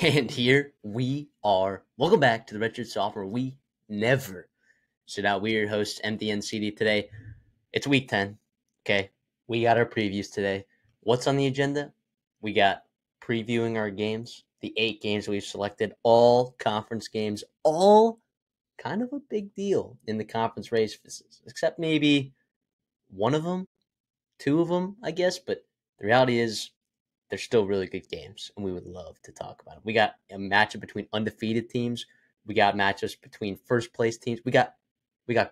And here we are. Welcome back to the Redshirt Sophomore. We never sit out. We're your hosts, MD and CD. Today, it's week 10. Okay, we got our previews today. What's on the agenda? We got previewing our games, the 8 games we've selected, all conference games, all kind of a big deal in the conference races, except maybe one of them, 2 of them, I guess. But the reality is, they're still really good games, and we would love to talk about them. We got a matchup between undefeated teams. We got matchups between first place teams. We got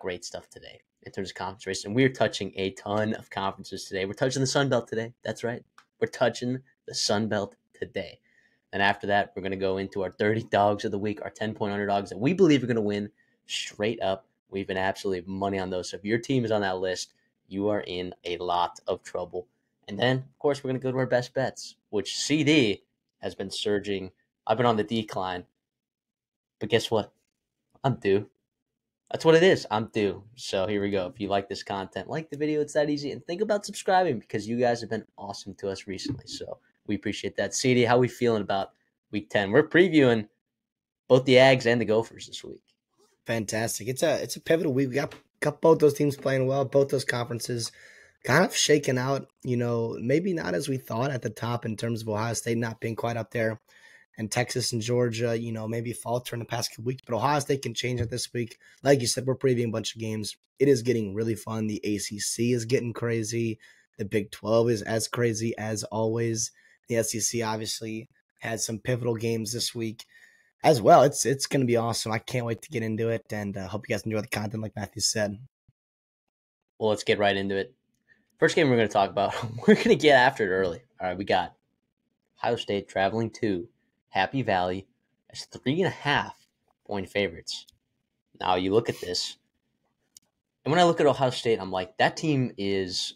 great stuff today in terms of conference race, and we're touching a ton of conferences today. We're touching the Sun Belt today. That's right. We're touching the Sun Belt today. And after that, we're going to go into our 30 dogs of the week, our 10-point underdogs that we believe are going to win straight up. We've been absolutely money on those. So if your team is on that list, you are in a lot of trouble. And then, of course, we're going to go to our best bets, which CD has been surging. I've been on the decline. But guess what? I'm due. That's what it is. I'm due. So here we go. If you like this content, like the video, it's that easy. And think about subscribing because you guys have been awesome to us recently. So we appreciate that. CD, how are we feeling about week 10? We're previewing both the Ags and the Gophers this week. Fantastic. It's a pivotal week. We got both those teams playing well, both those conferences kind of shaken out, maybe not as we thought at the top in terms of Ohio State not being quite up there, and Texas and Georgia, maybe falter in the past couple weeks. But Ohio State can change it this week. Like you said, we're previewing a bunch of games. It is getting really fun. The ACC is getting crazy. The Big 12 is as crazy as always. The SEC obviously has some pivotal games this week as well. It's going to be awesome. I can't wait to get into it, and hope you guys enjoy the content like Matthew said. Well, let's get right into it. First game we're going to talk about, we're going to get after it early. All right, we got Ohio State traveling to Happy Valley as 3.5-point favorites. Now, you look at this, and when I look at Ohio State, I'm like, that team is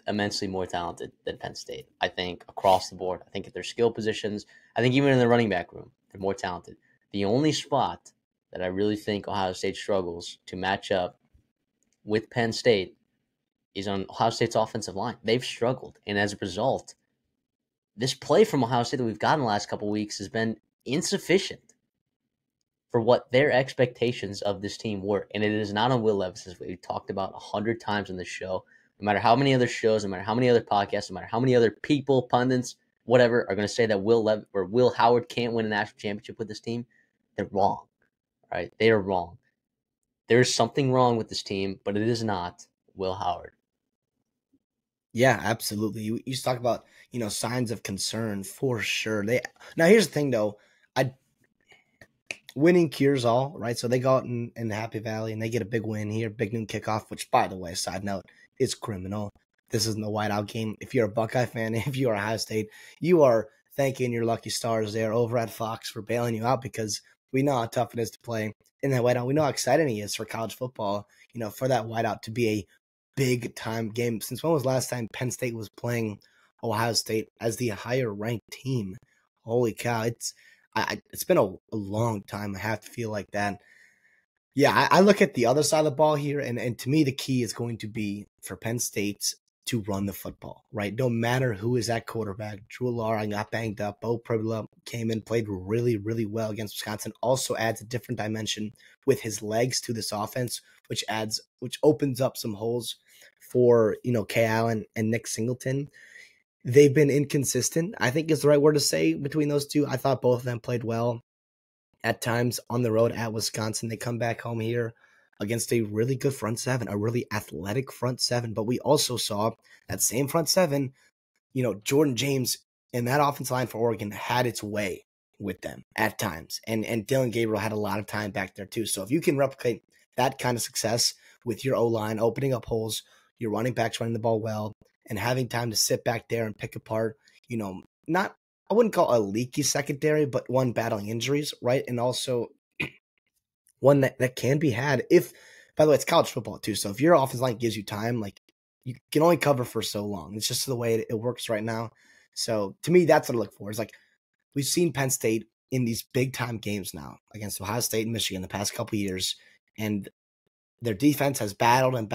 immensely more talented than Penn State. I think across the board. I think at their skill positions, I think even in the running back room, they're more talented. The only spot that I really think Ohio State struggles to match up with Penn State is on Ohio State's offensive line. They've struggled, and as a result, this play from Ohio State that we've gotten the last couple of weeks has been insufficient for what their expectations of this team were. And it is not on Will Levis, as we talked about 100 times on this show. No matter how many other shows, no matter how many other podcasts, no matter how many other people, pundits, whatever, are going to say that Will Howard can't win a national championship with this team, they're wrong. Right? They are wrong. There is something wrong with this team, but it is not Will Howard. Yeah, absolutely. You talk about, signs of concern for sure. Now here's the thing though. Winning cures all, right? So they go out in the Happy Valley and they get a big win here, big noon kickoff, which by the way, side note, is criminal. This isn't a whiteout game. If you're a Buckeye fan, if you are Ohio State, you are thanking your lucky stars there over at Fox for bailing you out, because we know how tough it is to play in that whiteout. We know how exciting it is for college football, for that whiteout to be a big time game. Since when was the last time Penn State was playing Ohio State as the higher ranked team? Holy cow. It's been a long time. I have to feel like that. Yeah, I look at the other side of the ball here, and to me the key is going to be for Penn State to run the football, right? No matter who is at quarterback. Drew Lara got banged up. Bo Pribula came in, played really, really well against Wisconsin. Also adds a different dimension with his legs to this offense, which opens up some holes for, Kay Allen and Nick Singleton. They've been inconsistent, I think is the right word to say, between those two. I thought both of them played well at times on the road at Wisconsin. They come back home here against a really good front seven, a really athletic front seven. But we also saw that same front seven, Jordan James and that offensive line for Oregon had its way with them at times. And Dylan Gabriel had a lot of time back there too. So if you can replicate that kind of success with your O-line, opening up holes, your running backs running the ball well, and having time to sit back there and pick apart, not, I wouldn't call a leaky secondary, but one battling injuries, right? And also one that can be had if, by the way, it's college football too. So if your offensive line gives you time, like, you can only cover for so long. It's just the way it works right now. So to me, that's what I look for. It's like, we've seen Penn State in these big time games now against Ohio State and Michigan the past couple of years, and their defense has battled and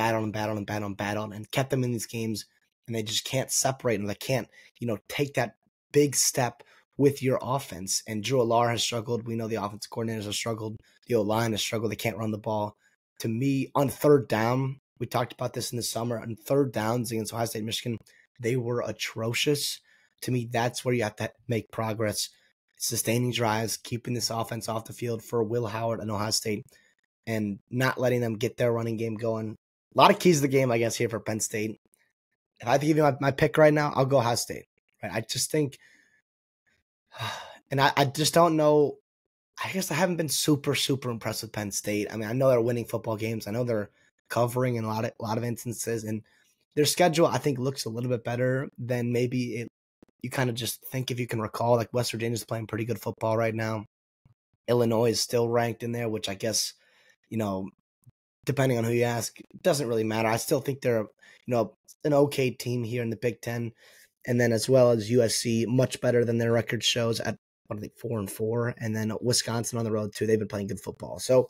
kept them in these games, and they just can't separate, and they can't, take that big step with your offense. And Drew Alar has struggled. We know the offensive coordinators have struggled. The O-line has struggled. They can't run the ball. To me, on third down, we talked about this in the summer, on third downs against Ohio State, Michigan, they were atrocious. To me, that's where you have to make progress. Sustaining drives, keeping this offense off the field for Will Howard and Ohio State, and not letting them get their running game going. A lot of keys to the game, I guess, here for Penn State. If I have to give you my pick right now, I'll go Ohio State. Right? I just think, and I just don't know. I guess I haven't been super, super impressed with Penn State. I mean, I know they're winning football games. I know they're covering in a lot of instances, and their schedule, I think, looks a little bit better than maybe you kind of just think if you can recall. Like West Virginia's playing pretty good football right now. Illinois is still ranked in there, which I guess, depending on who you ask, it doesn't really matter. I still think they're, an okay team here in the Big Ten. And then as well as USC, much better than their record shows at, 4-4. And then Wisconsin on the road too. They've been playing good football. So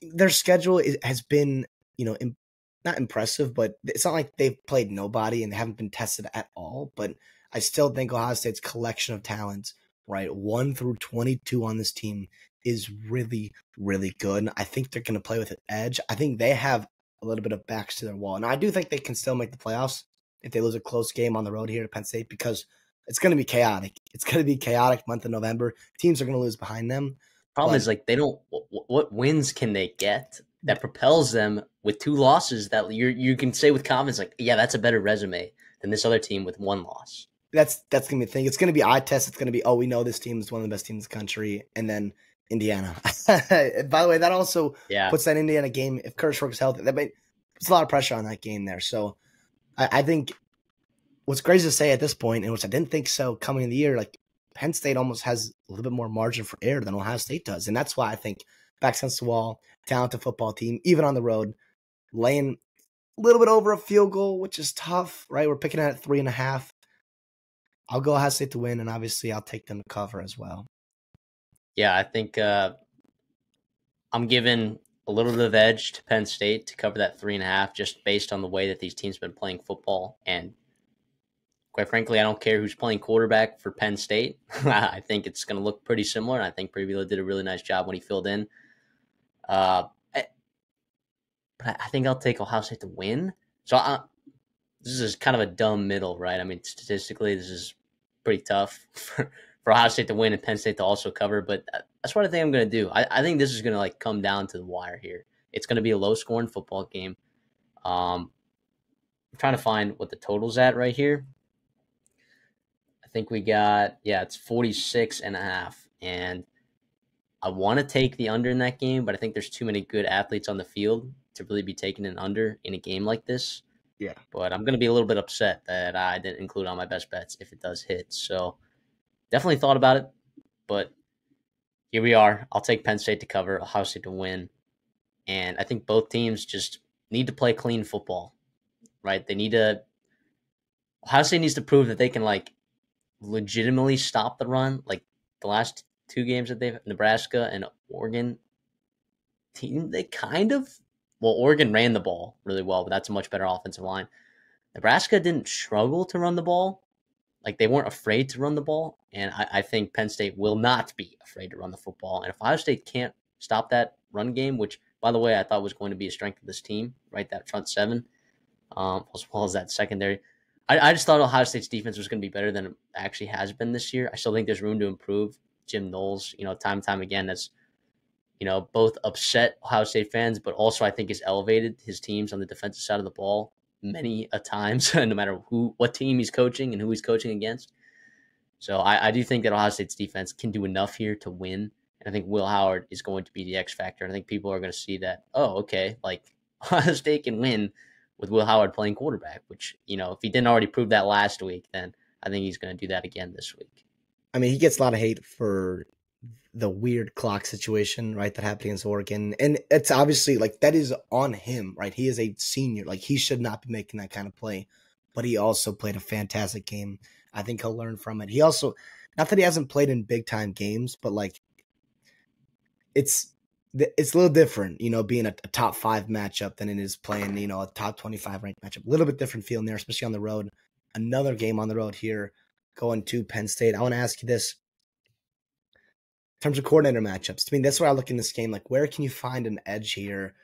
their schedule has been, not impressive, but it's not like they've played nobody and they haven't been tested at all. But I still think Ohio State's collection of talents, right, 1 through 22 on this team is really, really good. I think they're going to play with an edge. I think they have a little bit of backs to their wall. And I do think they can still make the playoffs if they lose a close game on the road here to Penn State, because it's going to be chaotic. It's going to be chaotic month of November. Teams are going to lose behind them. Problem is, they don't. What wins can they get that propels them with 2 losses that you can say with confidence, like, yeah, that's a better resume than this other team with 1 loss. That's going to be the thing. It's going to be eye test. It's going to be, we know this team is one of the best teams in the country, and then Indiana. By the way, that also puts that Indiana game, if Curtis Rourke is healthy, puts a lot of pressure on that game there. So I think what's crazy to say at this point, and which I didn't think so coming in the year, like Penn State almost has a little bit more margin for error than Ohio State does. And that's why I think backs against the wall, talented football team, even on the road, laying a little bit over a field goal, which is tough, right? We're picking at 3.5. I'll go Ohio State to win, and obviously I'll take them to cover as well. Yeah, I think I'm giving a little bit of edge to Penn State to cover that 3.5, just based on the way that these teams have been playing football. And quite frankly, I don't care who's playing quarterback for Penn State. I think it's going to look pretty similar, and I think Previla did a really nice job when he filled in. But I think I'll take Ohio State to win. So this is kind of a dumb middle, right? I mean, statistically, this is pretty tough for Ohio State to win and Penn State to also cover. But that's what I think I'm going to do. I think this is going to come down to the wire here. It's going to be a low-scoring football game. I'm trying to find what the total's at right here. I think we got, it's 46.5. And I want to take the under in that game, but I think there's too many good athletes on the field to really be taking an under in a game like this. Yeah. But I'm going to be a little bit upset that I didn't include on my best bets if it does hit. So definitely thought about it, but here we are. I'll take Penn State to cover, Ohio State to win. And I think both teams just need to play clean football, right? Ohio State needs to prove that they can legitimately stop the run. Like the last 2 games that Nebraska and Oregon team, Oregon ran the ball really well, but that's a much better offensive line. Nebraska didn't struggle to run the ball. They weren't afraid to run the ball. And I think Penn State will not be afraid to run the football. And if Ohio State can't stop that run game, which, by the way, I thought was going to be a strength of this team, right? That front 7, as well as that secondary. I just thought Ohio State's defense was going to be better than it actually has been this year. I still think there's room to improve. Jim Knowles, time and time again, has, both upset Ohio State fans, but also I think has elevated his teams on the defensive side of the ball many a times, no matter what team he's coaching and who he's coaching against. So I do think that Ohio State's defense can do enough here to win. And I think Will Howard is going to be the X factor. And I think people are going to see that, Ohio State can win with Will Howard playing quarterback, which, if he didn't already prove that last week, then I think he's going to do that again this week. I mean, he gets a lot of hate for the weird clock situation, right, that happened against Oregon. And it's obviously, that is on him, right? He is a senior. He should not be making that kind of play. But he also played a fantastic game. I think he'll learn from it. He also, not that he hasn't played in big-time games, but, it's a little different, being a top 5 matchup than it is playing, a top 25 ranked matchup. A little bit different feeling there, especially on the road. Another game on the road here going to Penn State. I want to ask you this. In terms of coordinator matchups, I mean, that's where I look in this game. Like, where can you find an edge here?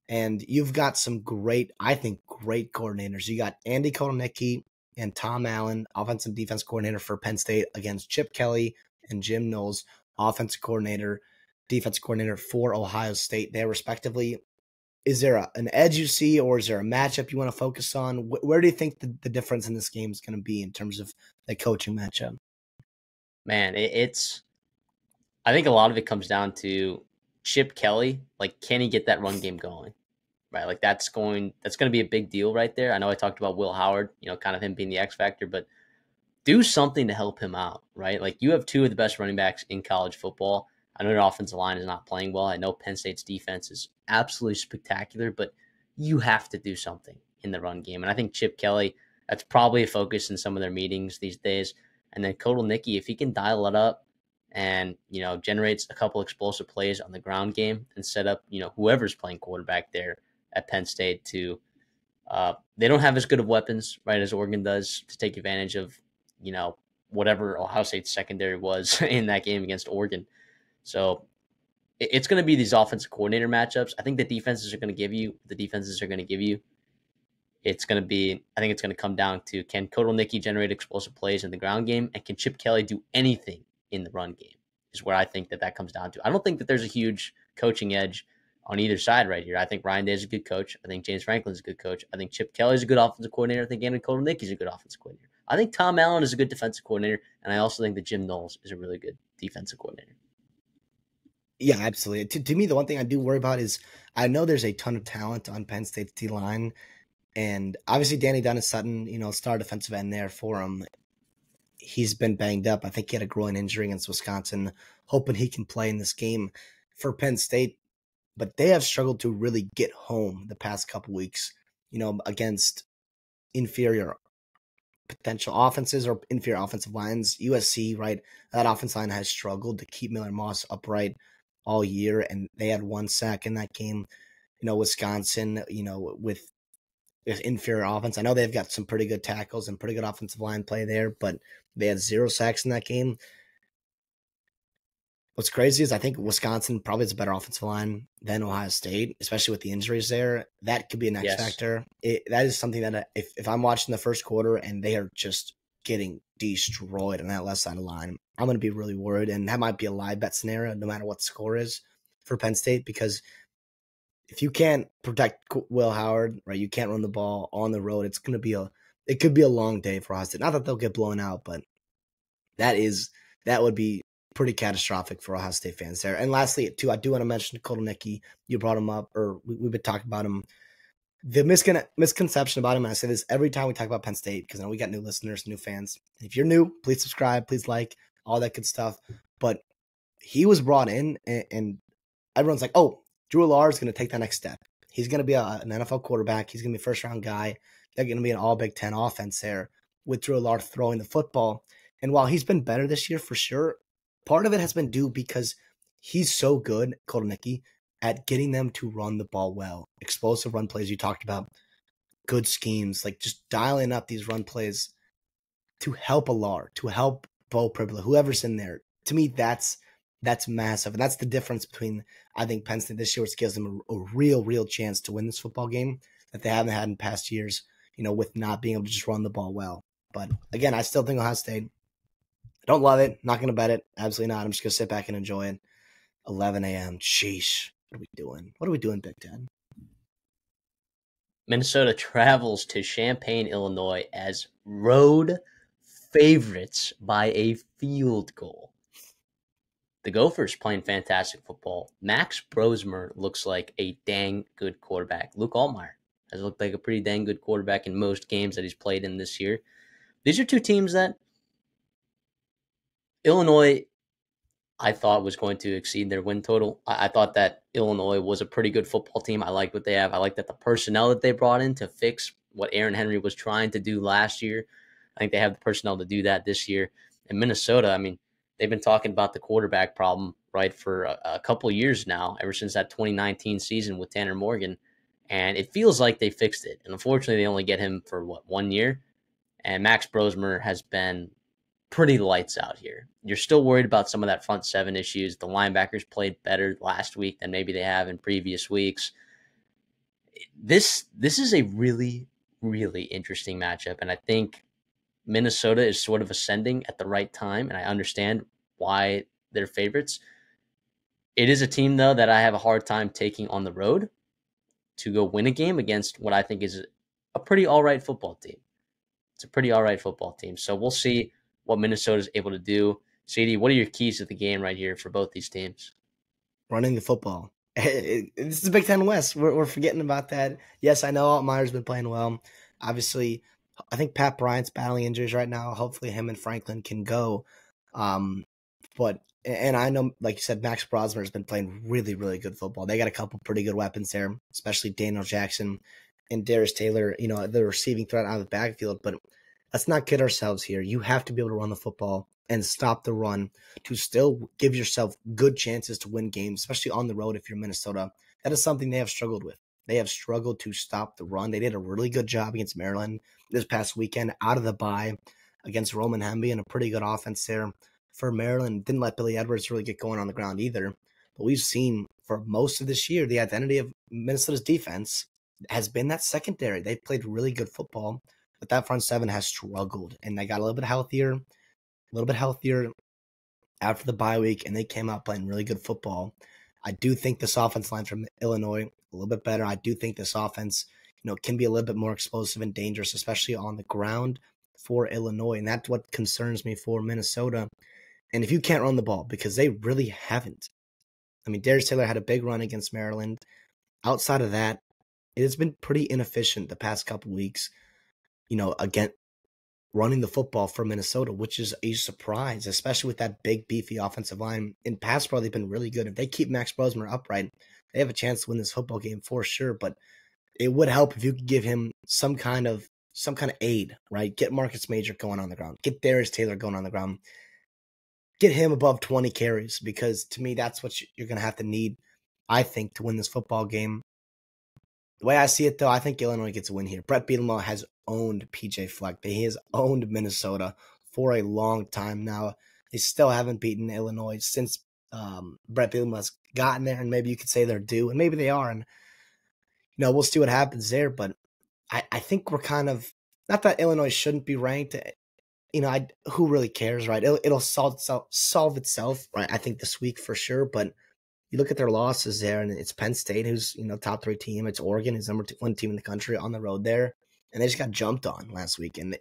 And you've got some great, I think, great coordinators. You got Andy Kotelnicki and Tom Allen, offensive defense coordinator for Penn State, against Chip Kelly and Jim Knowles, offensive coordinator, defense coordinator for Ohio State. There, respectively. Is there an edge you see, or is there a matchup you want to focus on? Where do you think the difference in this game is going to be in terms of the coaching matchup? Man, it's I think a lot of it comes down to Chip Kelly. Like, can he get that run game going? Right, like that's going to be a big deal right there. I know I talked about Will Howard, kind of him being the X factor, but do something to help him out, right? Like, you have two of the best running backs in college football. I know your offensive line is not playing well. I know Penn State's defense is absolutely spectacular, but you have to do something in the run game. And I think Chip Kelly, that's probably a focus in some of their meetings these days. And then Kotelnicki, if he can dial it up and, generates a couple explosive plays on the ground game and set up, whoever's playing quarterback there at Penn State to they don't have as good of weapons, right, as Oregon does to take advantage of, whatever Ohio State's secondary was in that game against Oregon. So it's going to be these offensive coordinator matchups. I think the defenses are going to give you. I think it's going to come down to, can Kotelnicki generate explosive plays in the ground game, and can Chip Kelly do anything in the run game, is where I think that comes down to. I don't think that there's a huge coaching edge on either side right here. I think Ryan Day is a good coach. I think James Franklin is a good coach. I think Chip Kelly is a good offensive coordinator. I think Andy Kotelnicki is a good offensive coordinator. I think Tom Allen is a good defensive coordinator, and I also think that Jim Knowles is a really good defensive coordinator. Yeah, absolutely. To me, the one thing I do worry about is I know there's a ton of talent on Penn State's D-line, and obviously Danny Dunn-Sutton, star defensive end there for him. He's been banged up. I think he had a groin injury against Wisconsin, hoping he can play in this game for Penn State. But they have struggled to really get home the past couple weeks, against inferior potential offenses or inferior offensive lines. USC, right, that offensive line has struggled to keep Miller Moss upright all year, and they had one sack in that game. Wisconsin, with inferior offense. I know they've got some pretty good tackles and pretty good offensive line play there, but they had 0 sacks in that game. What's crazy is I think Wisconsin probably has a better offensive line than Ohio State, especially with the injuries there. That could be an X factor. That is something that if I'm watching the first quarter and they are just getting destroyed on that left side of the line, I'm going to be really worried. And that might be a live bet scenario no matter what the score is for Penn State, because if you can't protect Will Howard, right, you can't run the ball on the road, it could be a long day for Ohio State. Not that they'll get blown out, but that would be pretty catastrophic for Ohio State fans there. And lastly, too, I do want to mention Kotelnicki. You brought him up, or we've been talking about him. The misconception about him, and I say this every time we talk about Penn State, because I know we got new listeners, new fans. If you're new, please subscribe, please like, all that good stuff. But he was brought in, and everyone's like, oh, Drew Allar is going to take that next step. He's going to be an NFL quarterback. He's going to be a first-round guy. They're going to be an all-Big Ten offense there with Drew Allar throwing the football. And while he's been better this year for sure, part of it has been due because he's so good, Kotelnicki, at getting them to run the ball well. Explosive run plays you talked about, good schemes, like just dialing up these run plays to help Allar, to help Bo Pribula, whoever's in there. To me, that's massive. And that's the difference between, I think, Penn State this year, which gives them a real chance to win this football game that they haven't had in past years, with not being able to just run the ball well. But again, I still think Ohio State, don't love it. Not going to bet it. Absolutely not. I'm just going to sit back and enjoy it. 11 a.m. Sheesh. What are we doing? What are we doing, Big Ten? Minnesota travels to Champaign, Illinois as road favorites by a field goal. The Gophers playing fantastic football. Max Brosmer looks like a dang good quarterback. Luke Altmaier has looked like a pretty dang good quarterback in most games that he's played in this year. These are two teams that Illinois, I thought, was going to exceed their win total. I thought that Illinois was a pretty good football team. I like what they have. I like that the personnel that they brought in to fix what Aaron Henry was trying to do last year. I think they have the personnel to do that this year. And Minnesota, I mean, they've been talking about the quarterback problem, right, for a couple of years now, ever since that 2019 season with Tanner Morgan. And it feels like they fixed it. And unfortunately, they only get him for, 1 year? And Max Brosmer has been pretty lights out here. You're still worried about some of that front seven issues. The linebackers played better last week than maybe they have in previous weeks. This is a really, really interesting matchup, and I think Minnesota is sort of ascending at the right time, and I understand why they're favorites. It is a team, though, that I have a hard time taking on the road to go win a game against what I think is a pretty all right football team. It's a pretty all right football team. So we'll see what Minnesota is able to do. CD, what are your keys to the game right here for both these teams? Running the football. This is the Big Ten West. We're forgetting about that. Yes, I know Altmaier's been playing well. Obviously, I think Pat Bryant's battling injuries right now. Hopefully him and Franklin can go. And I know, like you said, Max Brosmer has been playing really, really good football. They got a couple pretty good weapons there, especially Daniel Jackson and Darius Taylor, the receiving threat out of the backfield. But let's not kid ourselves here. You have to be able to run the football and stop the run to still give yourself good chances to win games, especially on the road if you're Minnesota. That is something they have struggled with. They have struggled to stop the run. They did a really good job against Maryland this past weekend out of the bye against Roman Hemby and a pretty good offense there for Maryland. Didn't let Billy Edwards really get going on the ground either. But we've seen for most of this year, the identity of Minnesota's defense has been that secondary. They've played really good football, but that front seven has struggled, and they got a little bit healthier after the bye week, and they came out playing really good football. I do think this offense line from Illinois a little bit better. I do think this offense, can be a little bit more explosive and dangerous, especially on the ground for Illinois, and that's what concerns me for Minnesota. And if you can't run the ball, because they really haven't. I mean, Darius Taylor had a big run against Maryland. Outside of that, it has been pretty inefficient the past couple weeks, again, running the football for Minnesota, which is a surprise, especially with that big, beefy offensive line. In pass pro, they've been really good. If they keep Max Brosmer upright, they have a chance to win this football game for sure. But it would help if you could give him some kind of aid, right? Get Marcus Major going on the ground. Get Darius Taylor going on the ground. Get him above 20 carries, because to me, that's what you're going to have to need, I think, to win this football game. The way I see it, though, I think Illinois gets a win here. Brett Bielema has owned PJ Fleck. He has owned Minnesota for a long time now. They still haven't beaten Illinois since Brett Bielema's gotten there, and maybe you could say they're due, and maybe they are. And we'll see what happens there. But I think we're kind of, not that Illinois shouldn't be ranked. Who really cares, right? It'll solve itself, right? I think this week for sure. But you look at their losses there, and it's Penn State, who's top 3 team. It's Oregon, who's number 1 team in the country on the road there, and they just got jumped on last week. And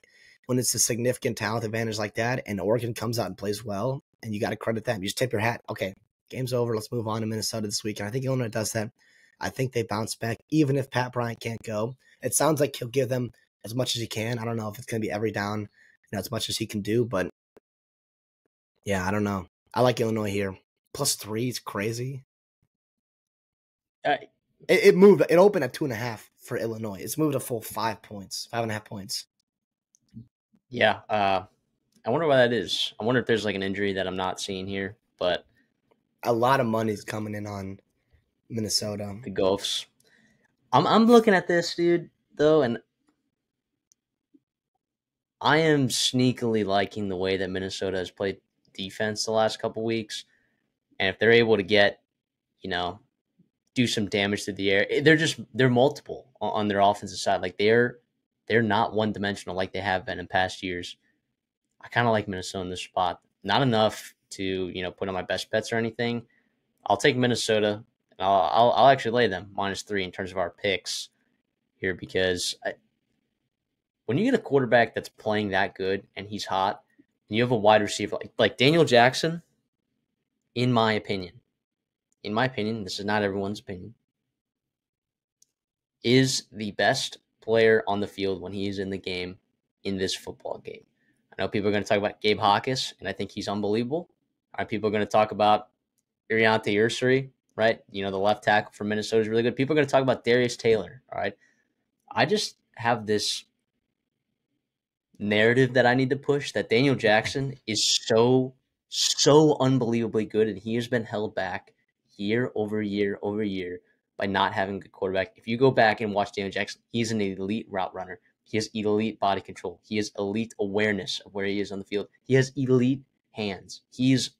when it's a significant talent advantage like that, and Oregon comes out and plays well, and you got to credit them. You just tip your hat. Okay, game's over. Let's move on to Minnesota this week. And I think Illinois does that. I think they bounce back, even if Pat Bryant can't go. It sounds like he'll give them as much as he can. I don't know if it's going to be every down, as much as he can do, but yeah, I don't know. I like Illinois here. +3 is crazy. It moved. It opened at 2.5 for Illinois. It's moved a full 5 points, 5.5 points. Yeah, I wonder why that is. I wonder if there's like an injury that I'm not seeing here, but a lot of money's coming in on Minnesota. The Gophs. I'm looking at this, dude, though, and I am sneakily liking the way that Minnesota has played defense the last couple weeks. And if they're able to get, do some damage to the air, they're multiple on their offensive side. Like they're not one dimensional like they have been in past years. I kind of like Minnesota in this spot. Not enough to, put on my best bets or anything. I'll take Minnesota. I'll actually lay them -3 in terms of our picks here, because when you get a quarterback that's playing that good and he's hot, and you have a wide receiver like Daniel Jackson, in my opinion, this is not everyone's opinion, is the best player on the field when he is in the game in this football game. I know people are going to talk about Gabe Hawkes, and I think he's unbelievable. All right, people are going to talk about Iriante Ursary, right? The left tackle from Minnesota is really good. People are going to talk about Darius Taylor, all right? I just have this narrative that I need to push that Daniel Jackson is so unbelievably good, and he has been held back year over year over year by not having a good quarterback. If you go back and watch Daniel Jackson, he's an elite route runner. He has elite body control. He has elite awareness of where he is on the field. He has elite hands. He's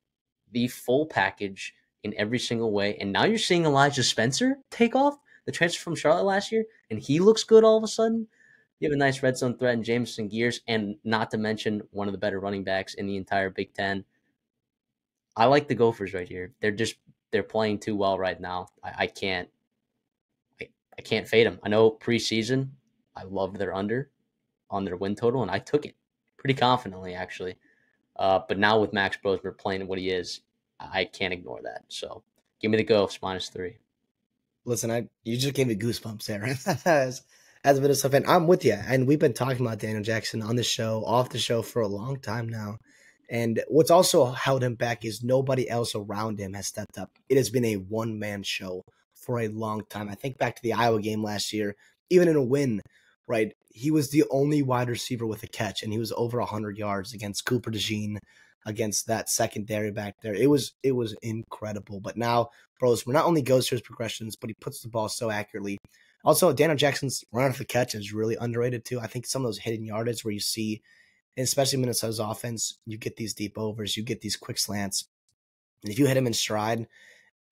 the full package in every single way. And now you're seeing Elijah Spencer take off, the transfer from Charlotte last year, and he looks good all of a sudden. You have a nice red zone threat in Jameson Gears, and not to mention one of the better running backs in the entire Big Ten. I like the Gophers right here. They're playing too well right now. I can't fade them. I know preseason, I loved their under on their win total, and I took it pretty confidently actually. But now with Max Brosmer playing what he is, I can't ignore that. So give me the Gophs -3. Listen, you just gave me goosebumps there. as a bit of stuff, and I'm with you. And we've been talking about Daniel Jackson on the show, off the show for a long time now. And what's also held him back is nobody else around him has stepped up. It has been a one-man show for a long time. I think back to the Iowa game last year, even in a win, right? He was the only wide receiver with a catch, and he was over 100 yards against Cooper DeJean, against that secondary back there. It was incredible. But now Brosmer not only goes through his progressions, but he puts the ball so accurately. Also, Daniel Jackson's run off the catch is really underrated too. I think some of those hidden yardage where you see, especially Minnesota's offense, you get these deep overs, you get these quick slants. And if you hit him in stride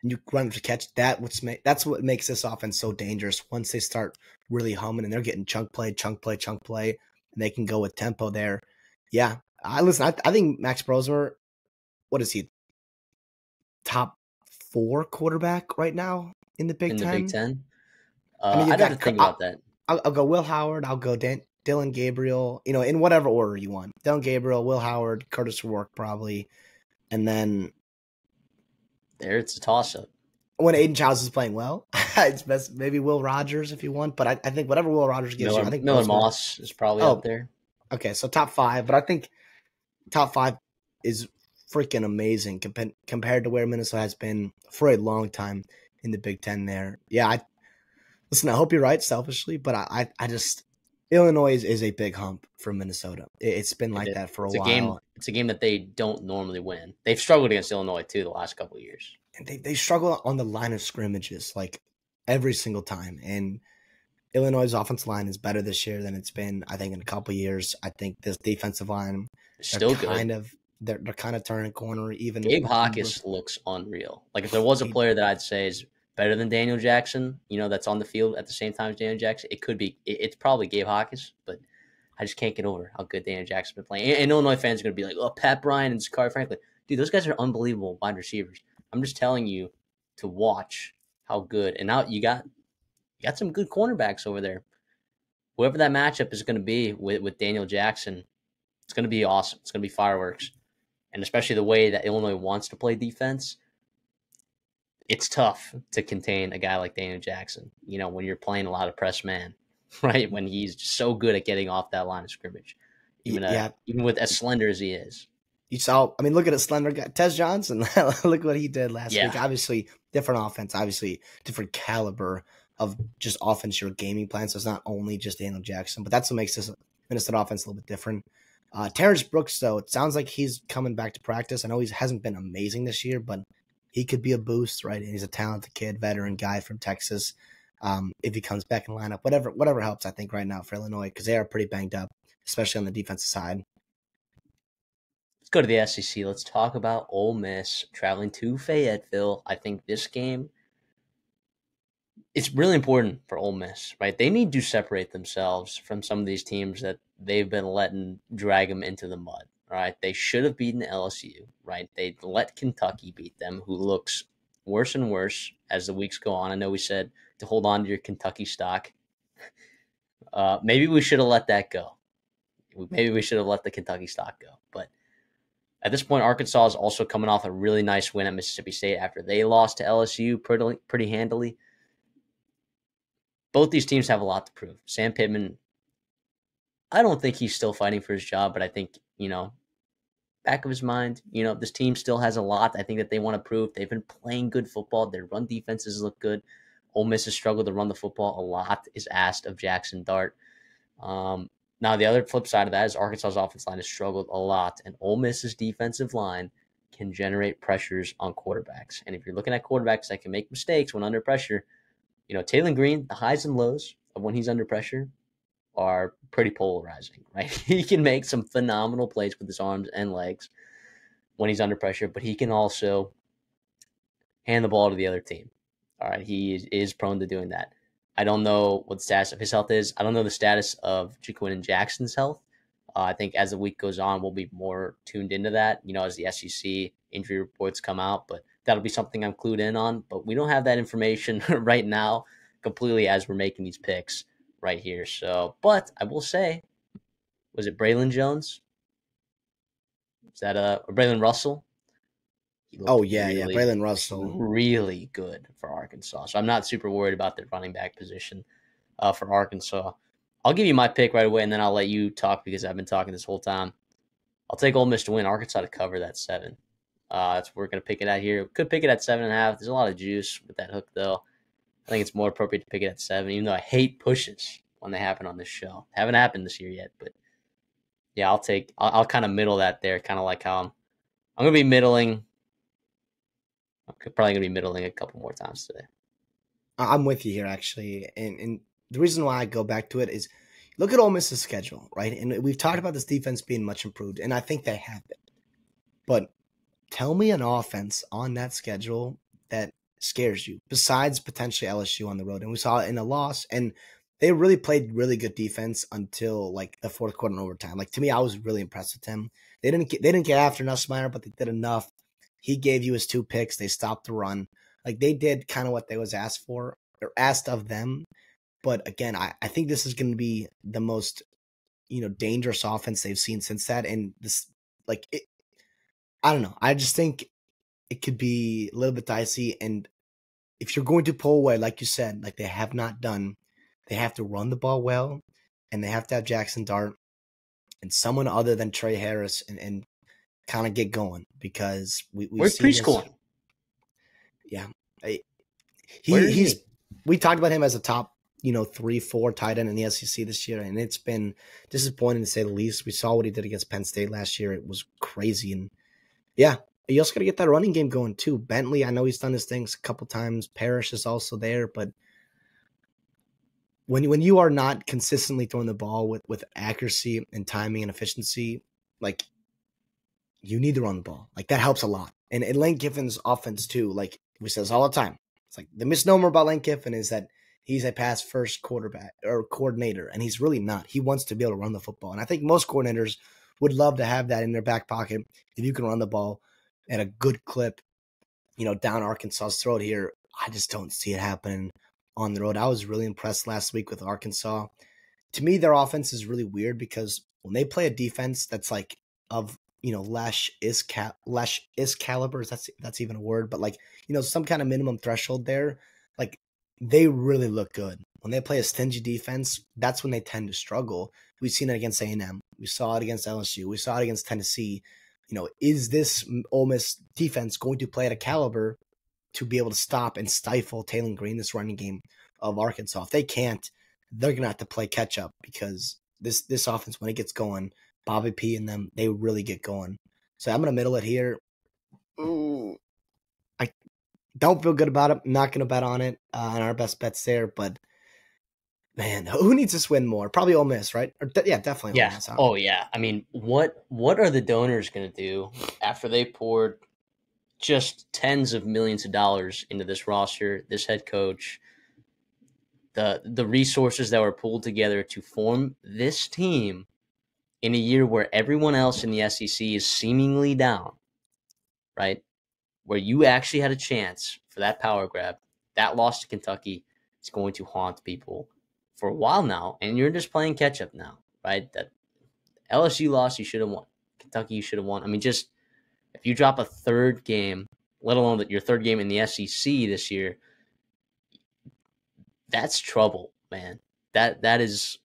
and you run off the catch, that's what makes this offense so dangerous. Once they start really humming and they're getting chunk play, and they can go with tempo there. Yeah. I think Max Brosmer, what is he? Top 4 quarterback right now in the Big Ten? In the Big Ten? I mean, I'd have to think about that. I'll go Will Howard. I'll go Dylan Gabriel, in whatever order you want. Dylan Gabriel, Will Howard, Curtis Rourke probably. And then there it's a toss-up. When Aiden Childs is playing well, it's best maybe Will Rogers if you want. But I think whatever Will Rogers gives I think Miller Moss is probably up there. Okay, so top 5. But I think top 5 is freaking amazing compared to where Minnesota has been for a long time in the Big Ten there. Yeah, listen, I hope you're right selfishly, but I just Illinois is a big hump for Minnesota. It's been like that for a while. It's a game that they don't normally win. They've struggled against Illinois too the last couple of years. And they struggle on the line of scrimmages like every single time. And Illinois' offensive line is better this year than it's been, I think, in a couple of years. I think this defensive line still good. They're kind of turning a corner. Even Gabe Hawkins looks unreal. Like if there was a player that I'd say is better than Daniel Jackson, that's on the field at the same time as Daniel Jackson, it's probably Gabe Hawkins, but I just can't get over how good Daniel Jackson's been playing. And Illinois fans are going to be like, oh, Pat Bryant and Zakari Franklin. Dude, those guys are unbelievable wide receivers. I'm just telling you to watch how good. And now you got some good cornerbacks over there. Whoever that matchup is going to be with Daniel Jackson, it's going to be awesome. It's going to be fireworks. And especially the way that Illinois wants to play defense, it's tough to contain a guy like Daniel Jackson, when you're playing a lot of press man, right? When he's just so good at getting off that line of scrimmage, even with as slender as he is. You saw, look at a slender guy, Tez Johnson. Look what he did last week. Obviously, different offense, obviously, different caliber of just offense you're gaming plan. So it's not only just Daniel Jackson, but that's what makes this Minnesota offense a little bit different. Terrence Brooks, though, it sounds like he's coming back to practice. I know he hasn't been amazing this year, but he could be a boost, right? And he's a talented kid, veteran guy from Texas. If he comes back in lineup, whatever helps, I think, right now for Illinois, because they are pretty banged up, especially on the defensive side. Let's go to the SEC. Let's talk about Ole Miss traveling to Fayetteville. I think this game, it's really important for Ole Miss, right? They need to separate themselves from some of these teams that they've been letting drag them into the mud, right? They should have beaten LSU, right? They let Kentucky beat them, who looks worse and worse as the weeks go on. I know we said to hold on to your Kentucky stock. Maybe we should have let that go. Maybe we should have let the Kentucky stock go. But at this point, Arkansas is also coming off a really nice win at Mississippi State after they lost to LSU pretty handily. Both these teams have a lot to prove. Sam Pittman, I don't think he's still fighting for his job, but I think, back of his mind, this team still has a lot I think that they want to prove. They've been playing good football. Their run defenses look good. Ole Miss has struggled to run the football. A lot is asked of Jackson Dart. Now, the other flip side of that is Arkansas's offensive line has struggled a lot, and Ole Miss's defensive line can generate pressures on quarterbacks. And if you're looking at quarterbacks that can make mistakes when under pressure, Taylor Green, the highs and lows of when he's under pressure are pretty polarizing, right? He can make some phenomenal plays with his arms and legs when he's under pressure, but he can also hand the ball to the other team. All right, he is prone to doing that. I don't know what the status of his health is. I don't know the status of Jaquin Jackson's health. I think as the week goes on, we'll be more tuned into that, as the SEC injury reports come out. But that'll be something I'm clued in on. But we don't have that information right now completely as we're making these picks right here. So, but I will say, was it Braylon Jones? Is that Braylon Russell? He Oh looked yeah, yeah, really, Braylon Russell. really good for Arkansas. So I'm not super worried about the running back position for Arkansas. I'll give you my pick right away, and then I'll let you talk because I've been talking this whole time. I'll take Ole Miss to win. Arkansas to cover that 7. That's what we're going to pick it at here. Could pick it at 7.5. There's a lot of juice with that hook, though. I think it's more appropriate to pick it at 7, even though I hate pushes when they happen on this show. Haven't happened this year yet, but yeah, I'll kind of middle that there, kind of like how I'm going to be middling. I'm probably going to be middling a couple more times today. I'm with you here, actually. And the reason why I go back to it is look at Ole Miss's schedule, right? And we've talked about this defense being much improved, and I think they have been. But tell me an offense on that schedule that scares you, besides potentially LSU on the road. And we saw it in a loss, and they really played really good defense until like the fourth quarter and overtime. Like to me, I was really impressed with him. They didn't get after Nussmeier, but they did enough. He gave you his 2 picks. They stopped the run. Like they did kind of what they was asked for or asked of them. But again, I think this is going to be the most, dangerous offense they've seen since that. And this, like, I don't know. I just think it could be a little bit dicey. And if you're going to pull away, like you said, like they have not done, they have to run the ball well, and they have to have Jackson Dart and someone other than Trey Harris and kind of get going because we've Where's seen Priest this. going? Yeah, Where is he's. he? We talked about him as a top, 3-4 tight end in the SEC this year, and it's been disappointing to say the least. We saw what he did against Penn State last year; it was crazy, and yeah, you also got to get that running game going too. Bentley, I know he's done his things a couple times. Parrish is also there, but when you are not consistently throwing the ball with accuracy and timing and efficiency, like you need to run the ball. Like that helps a lot. And Lane Kiffin's offense too, like we say this all the time. It's like the misnomer about Lane Kiffin is that he's a pass first quarterback or coordinator, and he's really not. He wants to be able to run the football. And I think most coordinators would love to have that in their back pocket if you can run the ball at a good clip, down Arkansas's throat here. I just don't see it happening on the road. I was really impressed last week with Arkansas. To me, their offense is really weird because when they play a defense that's like of Lash is calibers. That's even a word, but like some kind of minimum threshold there. Like they really look good when they play a stingy defense. That's when they tend to struggle. We've seen it against A&M. We saw it against LSU. We saw it against Tennessee. Is this Ole Miss defense going to play at a caliber to be able to stop and stifle Taylor Green, this running game of Arkansas? If they can't, they're gonna have to play catch up because this offense, when it gets going, Bobby P and them, they really get going. So I'm going to middle it here. Ooh, I don't feel good about it. I'm not going to bet on it on our best bets there. But, man, who needs this win more? Probably Ole Miss, right? Yeah, definitely Ole Miss. Oh, yeah. I mean, what are the donors going to do after they poured just tens of millions of dollars into this roster, this head coach, the resources that were pulled together to form this team in a year where everyone else in the SEC is seemingly down, right? Where you actually had a chance for that power grab, that loss to Kentucky is going to haunt people for a while now, and you're just playing catch up now, right? That LSU loss, you should have won. Kentucky, you should have won. I mean, just if you drop a third game, let alone that your third game in the SEC this year, that's trouble, man. That is,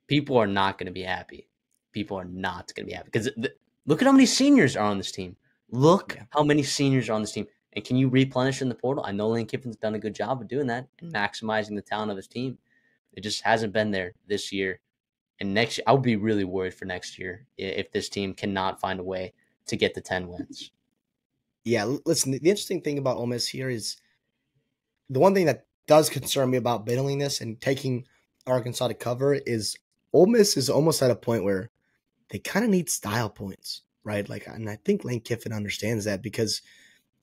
people are not going to be happy. People are not going to be happy because look at how many seniors are on this team. Look how many seniors are on this team. And can you replenish in the portal? I know Lane Kiffin's done a good job of doing that and maximizing the talent of his team. It just hasn't been there this year. And next year, I would be really worried for next year if this team cannot find a way to get to 10 wins. Yeah, listen, the interesting thing about Ole Miss here is the one thing that does concern me about middling this and taking Arkansas to cover is Ole Miss is almost at a point where they kind of need style points, right? Like, and I think Lane Kiffin understands that because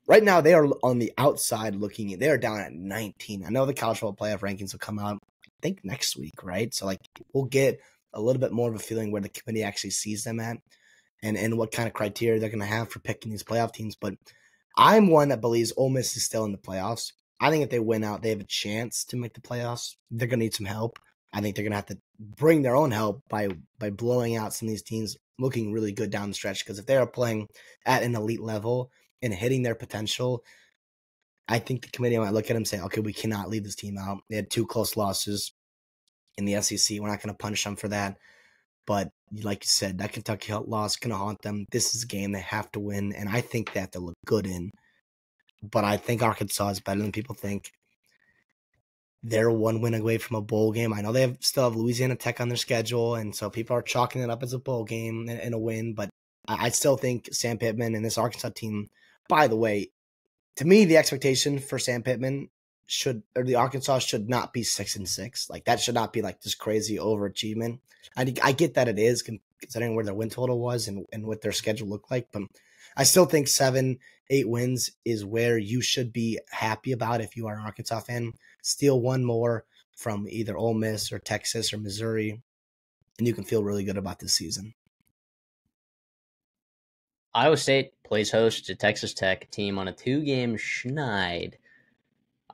right now they are on the outside looking. They are down at 19. I know the college football playoff rankings will come out, I think next week, right? So like we'll get a little bit more of a feeling where the committee actually sees them at, and what kind of criteria they're going to have for picking these playoff teams. But I'm one that believes Ole Miss is still in the playoffs. I think if they win out, they have a chance to make the playoffs. They're going to need some help. I think they're going to have to bring their own help by blowing out some of these teams looking really good down the stretch. Because if they are playing at an elite level and hitting their potential, I think the committee might look at them and say, okay, we cannot leave this team out. They had 2 close losses in the SEC. We're not going to punish them for that. But like you said, that Kentucky loss is going to haunt them. This is a game they have to win, and I think they have to look good in. But I think Arkansas is better than people think. They're 1 win away from a bowl game. I know they still have Louisiana Tech on their schedule, and so people are chalking it up as a bowl game and a win. But I still think Sam Pittman and this Arkansas team, by the way, to me, the expectation for Sam Pittman the Arkansas should not be 6-6. Like that should not be like this crazy overachievement. I get that it is considering where their win total was and what their schedule looked like, but I still think 7-8 wins is where you should be happy about if you are an Arkansas fan. Steal one more from either Ole Miss or Texas or Missouri, and you can feel really good about this season. Iowa State plays host to Texas Tech, team on a 2-game schneid.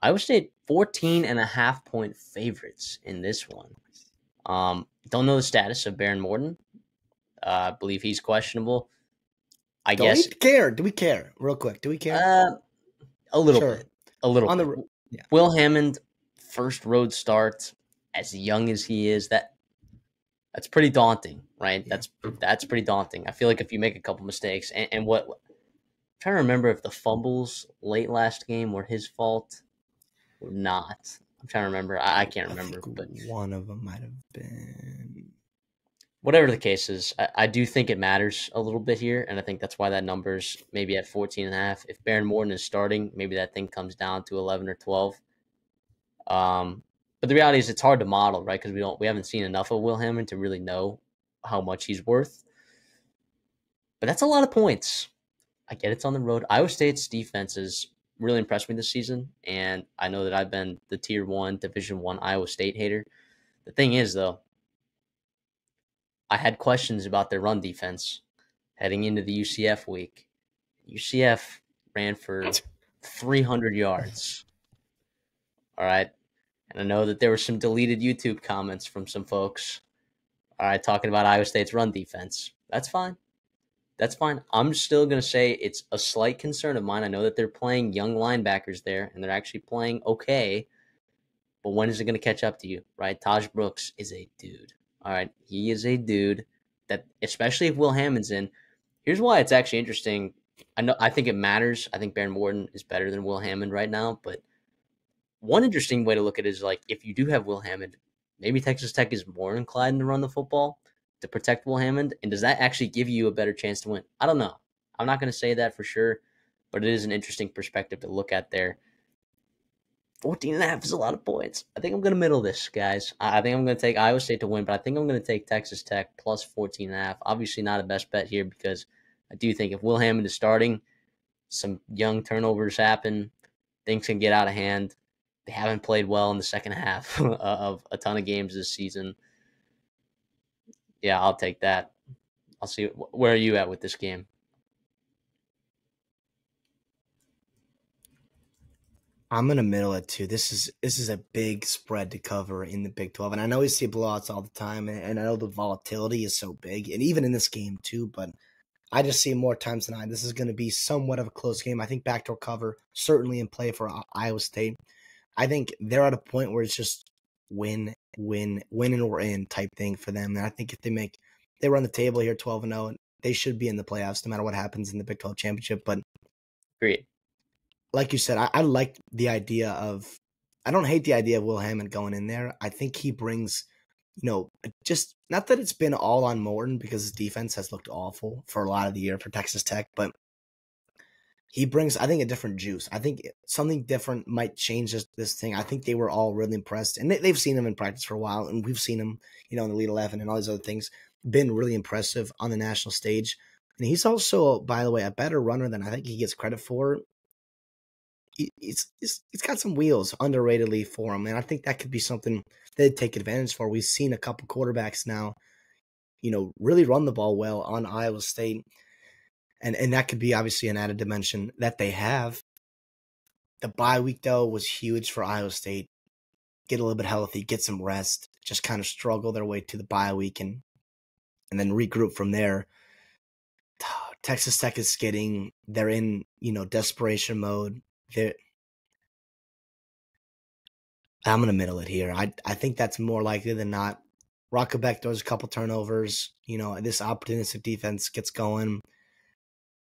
Iowa State 14.5-point favorites in this one. Don't know the status of Baron Morton. I believe he's questionable. Do we care? Real quick, do we care? A little bit. A little bit. Yeah. Will Hammond, first road start, as young as he is, that's pretty daunting, right? Yeah. That's pretty daunting. I feel like if you make a couple mistakes, and what I'm trying to remember if the fumbles late last game were his fault or not. I'm trying to remember. I can't remember. But one of them might have been. Whatever the case is, I do think it matters a little bit here, and I think that's why that number's maybe at 14.5. If Baron Morton is starting, maybe that thing comes down to 11 or 12. But the reality is it's hard to model, right? Because we haven't seen enough of Will Hammond to really know how much he's worth. But that's a lot of points. I get it's on the road. Iowa State's defense has really impressed me this season, and I know that I've been the Tier 1, Division 1 Iowa State hater. The thing is, though, I had questions about their run defense heading into the UCF week. UCF ran for 300 yards. All right. And I know that there were some deleted YouTube comments from some folks, all right, talking about Iowa State's run defense. That's fine. That's fine. I'm still going to say it's a slight concern of mine. I know that they're playing young linebackers there, and they're actually playing okay. But when is it going to catch up to you, right? Taj Brooks is a dude. All right, he is a dude that, especially if Will Hammond's in. Here's why it's actually interesting. I think it matters. I think Baron Morton is better than Will Hammond right now. But one interesting way to look at it is like if you do have Will Hammond, maybe Texas Tech is more inclined to run the football to protect Will Hammond. And does that actually give you a better chance to win? I don't know. I'm not going to say that for sure, but it is an interesting perspective to look at there. 14.5 is a lot of points. I think I'm going to middle this, guys. I think I'm going to take Iowa State to win, but I think I'm going to take Texas Tech plus 14.5. Obviously not a best bet here because I do think if Will Hammond is starting, some young turnovers happen. Things can get out of hand. They haven't played well in the second half of a ton of games this season. Yeah, I'll take that. I'll see. Where are you at with this game? I'm gonna middle it too. This is a big spread to cover in the Big 12, and I know we see blowouts all the time, and I know the volatility is so big, and even in this game too. But I just see more times than not. This is going to be somewhat of a close game. I think backdoor cover certainly in play for Iowa State. I think they're at a point where it's just win, and we're in type thing for them. And I think if they run the table here 12-0, they should be in the playoffs no matter what happens in the Big 12 championship. But great. Like you said, I like the idea of – I don't hate the idea of Will Hammond going in there. I think he brings, just – not that it's been all on Morton because his defense has looked awful for a lot of the year for Texas Tech, but he brings, I think, a different juice. I think something different might change this thing. I think they were all really impressed, and they've seen him in practice for a while, and we've seen him, in the Elite 11 and all these other things, been really impressive on the national stage. And he's also, by the way, a better runner than I think he gets credit for. He's got some wheels underratedly for him, and I think that could be something they'd take advantage for. We've seen a couple quarterbacks now, really run the ball well on Iowa State. And that could be obviously an added dimension that they have. The bye week, though, was huge for Iowa State. Get a little bit healthy, get some rest, just kind of struggle their way to the bye week and then regroup from there. Texas Tech is skidding. They're in, desperation mode. I'm going to middle it here. I think that's more likely than not. Rocco Beck throws a couple turnovers. This opportunistic defense gets going.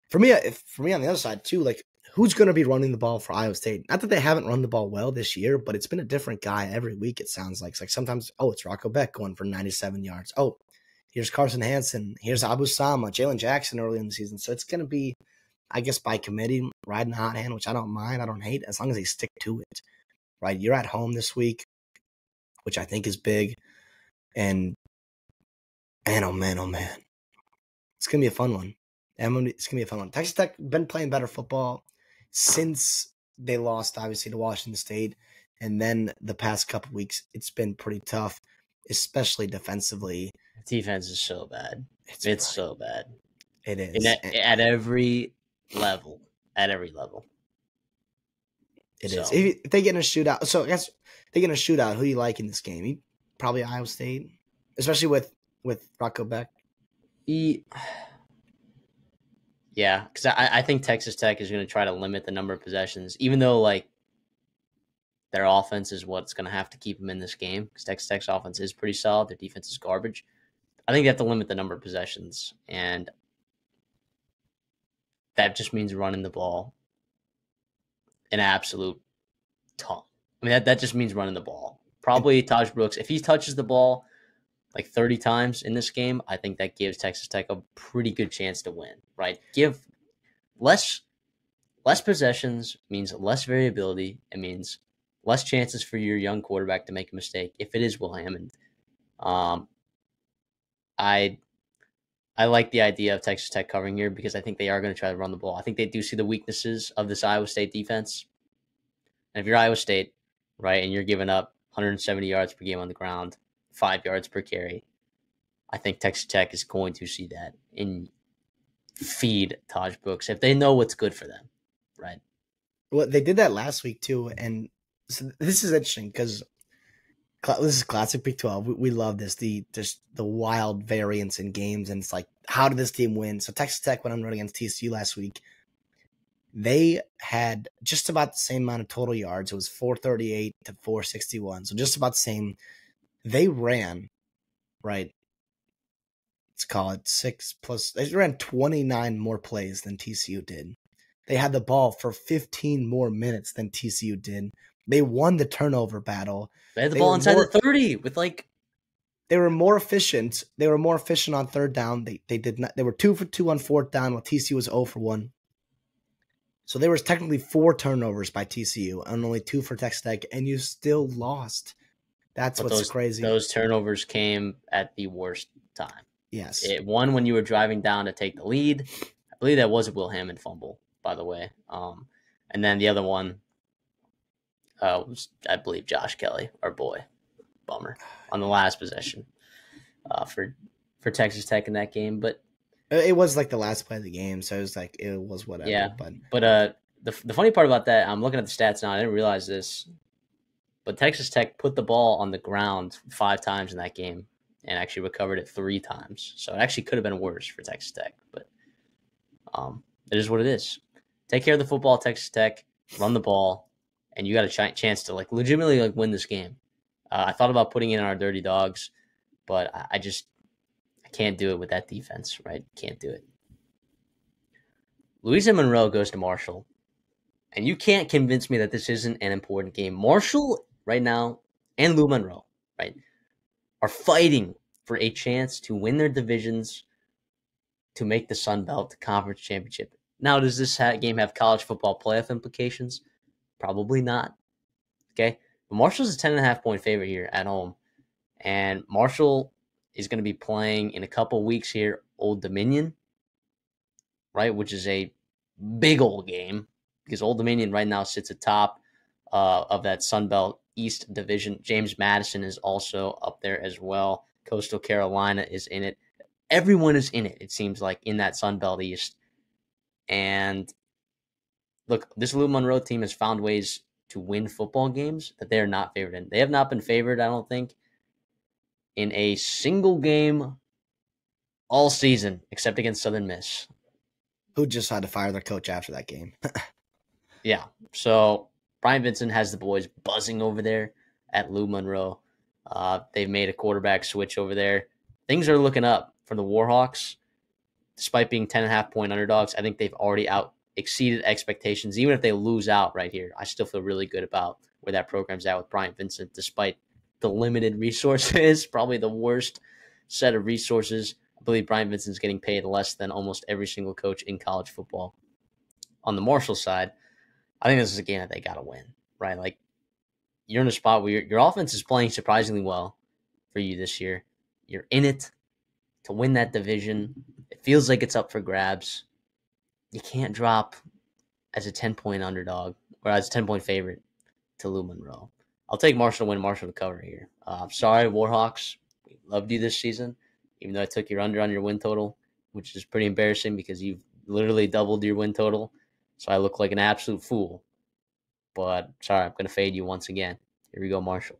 For me on the other side too, like, who's going to be running the ball for Iowa State? Not that they haven't run the ball well this year, but it's been a different guy every week. It sounds like. It's like sometimes, it's Rocco Beck going for 97 yards. Oh, here's Carson Hansen. Here's Abu Sama, Jalen Jackson early in the season. So it's going to be, I guess, by committee, riding the hot hand, which I don't mind. I don't hate, as long as they stick to it. Right? You're at home this week, which I think is big. And oh man, it's going to be a fun one. It's going to be a fun one. Texas Tech been playing better football since they lost, obviously, to Washington State. And then the past couple weeks, it's been pretty tough, especially defensively. Defense is so bad. It's so bad. It is. At every level. At every level. It is. If they get in a shootout, so I guess they get in a shootout, who do you like in this game? Probably Iowa State, especially with Rocco Beck. Yeah, because I think Texas Tech is going to try to limit the number of possessions, even though, like, their offense is what's going to have to keep them in this game, because Texas Tech's offense is pretty solid. Their defense is garbage. I think they have to limit the number of possessions, and that just means running the ball an absolute ton. I mean, that just means running the ball. Probably Taj Brooks, if he touches the ball like 30 times in this game, I think that gives Texas Tech a pretty good chance to win, right? Give less possessions means less variability. It means less chances for your young quarterback to make a mistake if it is Will Hammond. I like the idea of Texas Tech covering here because I think they are going to try to run the ball. I think they do see the weaknesses of this Iowa State defense. And if you're Iowa State, right, and you're giving up 170 yards per game on the ground, 5 yards per carry, I think Texas Tech is going to see that and feed Taj Brooks if they know what's good for them, right? Well, they did that last week too, and so this is interesting because this is classic Big 12. We love this, the wild variance in games, and it's like, how did this team win? So Texas Tech went on run against TCU last week. They had just about the same amount of total yards. It was 438 to 461, so just about the same. They ran, right? Let's call it 6 plus. They ran 29 more plays than TCU did. They had the ball for 15 more minutes than TCU did. They won the turnover battle. They had the ball inside the 30 with like. They were more efficient. They were more efficient on third down. They did not. They were 2 for 2 on fourth down, while TCU was 0 for 1. So there was technically 4 turnovers by TCU and only 2 for Texas Tech, and you still lost. That's what's crazy. Those turnovers came at the worst time. Yes. One when you were driving down to take the lead. I believe that was a Will Hammond fumble, by the way. And then the other one was, I believe, Josh Kelly, our boy. Bummer. On the last possession for Texas Tech in that game. But it was like the last play of the game, so it was like, it was whatever. Yeah, but the funny part about that, I'm looking at the stats now. I didn't realize this. But Texas Tech put the ball on the ground 5 times in that game and actually recovered it 3 times. So it actually could have been worse for Texas Tech. But it is what it is. Take care of the football, Texas Tech. Run the ball. And you got a chance to like legitimately like win this game. I thought about putting in our dirty dogs, but I can't do it with that defense, right? Can't do it. Louisa Monroe goes to Marshall. And you can't convince me that this isn't an important game. Marshall right now and Lou Monroe, right, are fighting for a chance to win their divisions to make the Sun Belt Conference Championship Now, does this game have college football playoff implications? Probably not. Okay. But Marshall's a 10.5-point favorite here at home. And Marshall is going to be playing in a couple weeks here Old Dominion, right? Which is a big old game because Old Dominion right now sits atop of that Sun Belt East Division. James Madison is also up there as well. Coastal Carolina is in it. Everyone is in it, it seems like, in that Sun Belt East. And look, this Lou Monroe team has found ways to win football games that they are not favored in. They have not been favored, I don't think, in a single game all season, except against Southern Miss. Who just had to fire their coach after that game. Yeah. So Brian Vincent has the boys buzzing over there at Lou Monroe. They've made a quarterback switch over there. Things are looking up for the Warhawks. Despite being 10.5-point underdogs, I think they've already exceeded expectations. Even if they lose out right here, I still feel really good about where that program's at with Brian Vincent, despite the limited resources, probably the worst set of resources. I believe Brian Vincent's getting paid less than almost every single coach in college football. On the Marshall side, I think this is a game that they got to win, right? Like, you're in a spot where your offense is playing surprisingly well for you this year. You're in it to win that division. It feels like it's up for grabs. You can't drop as a 10-point underdog or as a 10-point favorite to Lou Monroe. I'll take Marshall to win, Marshall to cover here. Sorry, Warhawks. We loved you this season, even though I took your under on your win total, which is pretty embarrassing because you've literally doubled your win total. So I look like an absolute fool. But sorry, I'm going to fade you once again. Here we go, Marshall.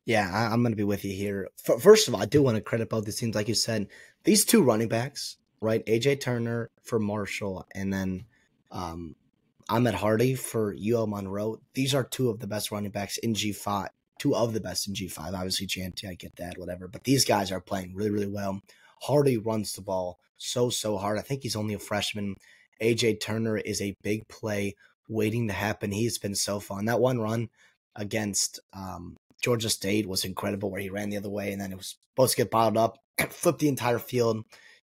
Yeah, I'm going to be with you here. First of all, I do want to credit both these teams. Like you said, these two running backs, right? A.J. Turner for Marshall and then Ahmed Hardy for UL Monroe. These are two of the best running backs in G5. Two of the best in G5. Obviously, Janty, I get that, whatever. But these guys are playing really, really well. Hardy runs the ball so hard. I think he's only a freshman. A.J. Turner is a big play waiting to happen. He's been so fun. That one run against Georgia State was incredible where he ran the other way and then it was supposed to get bottled up, flipped the entire field,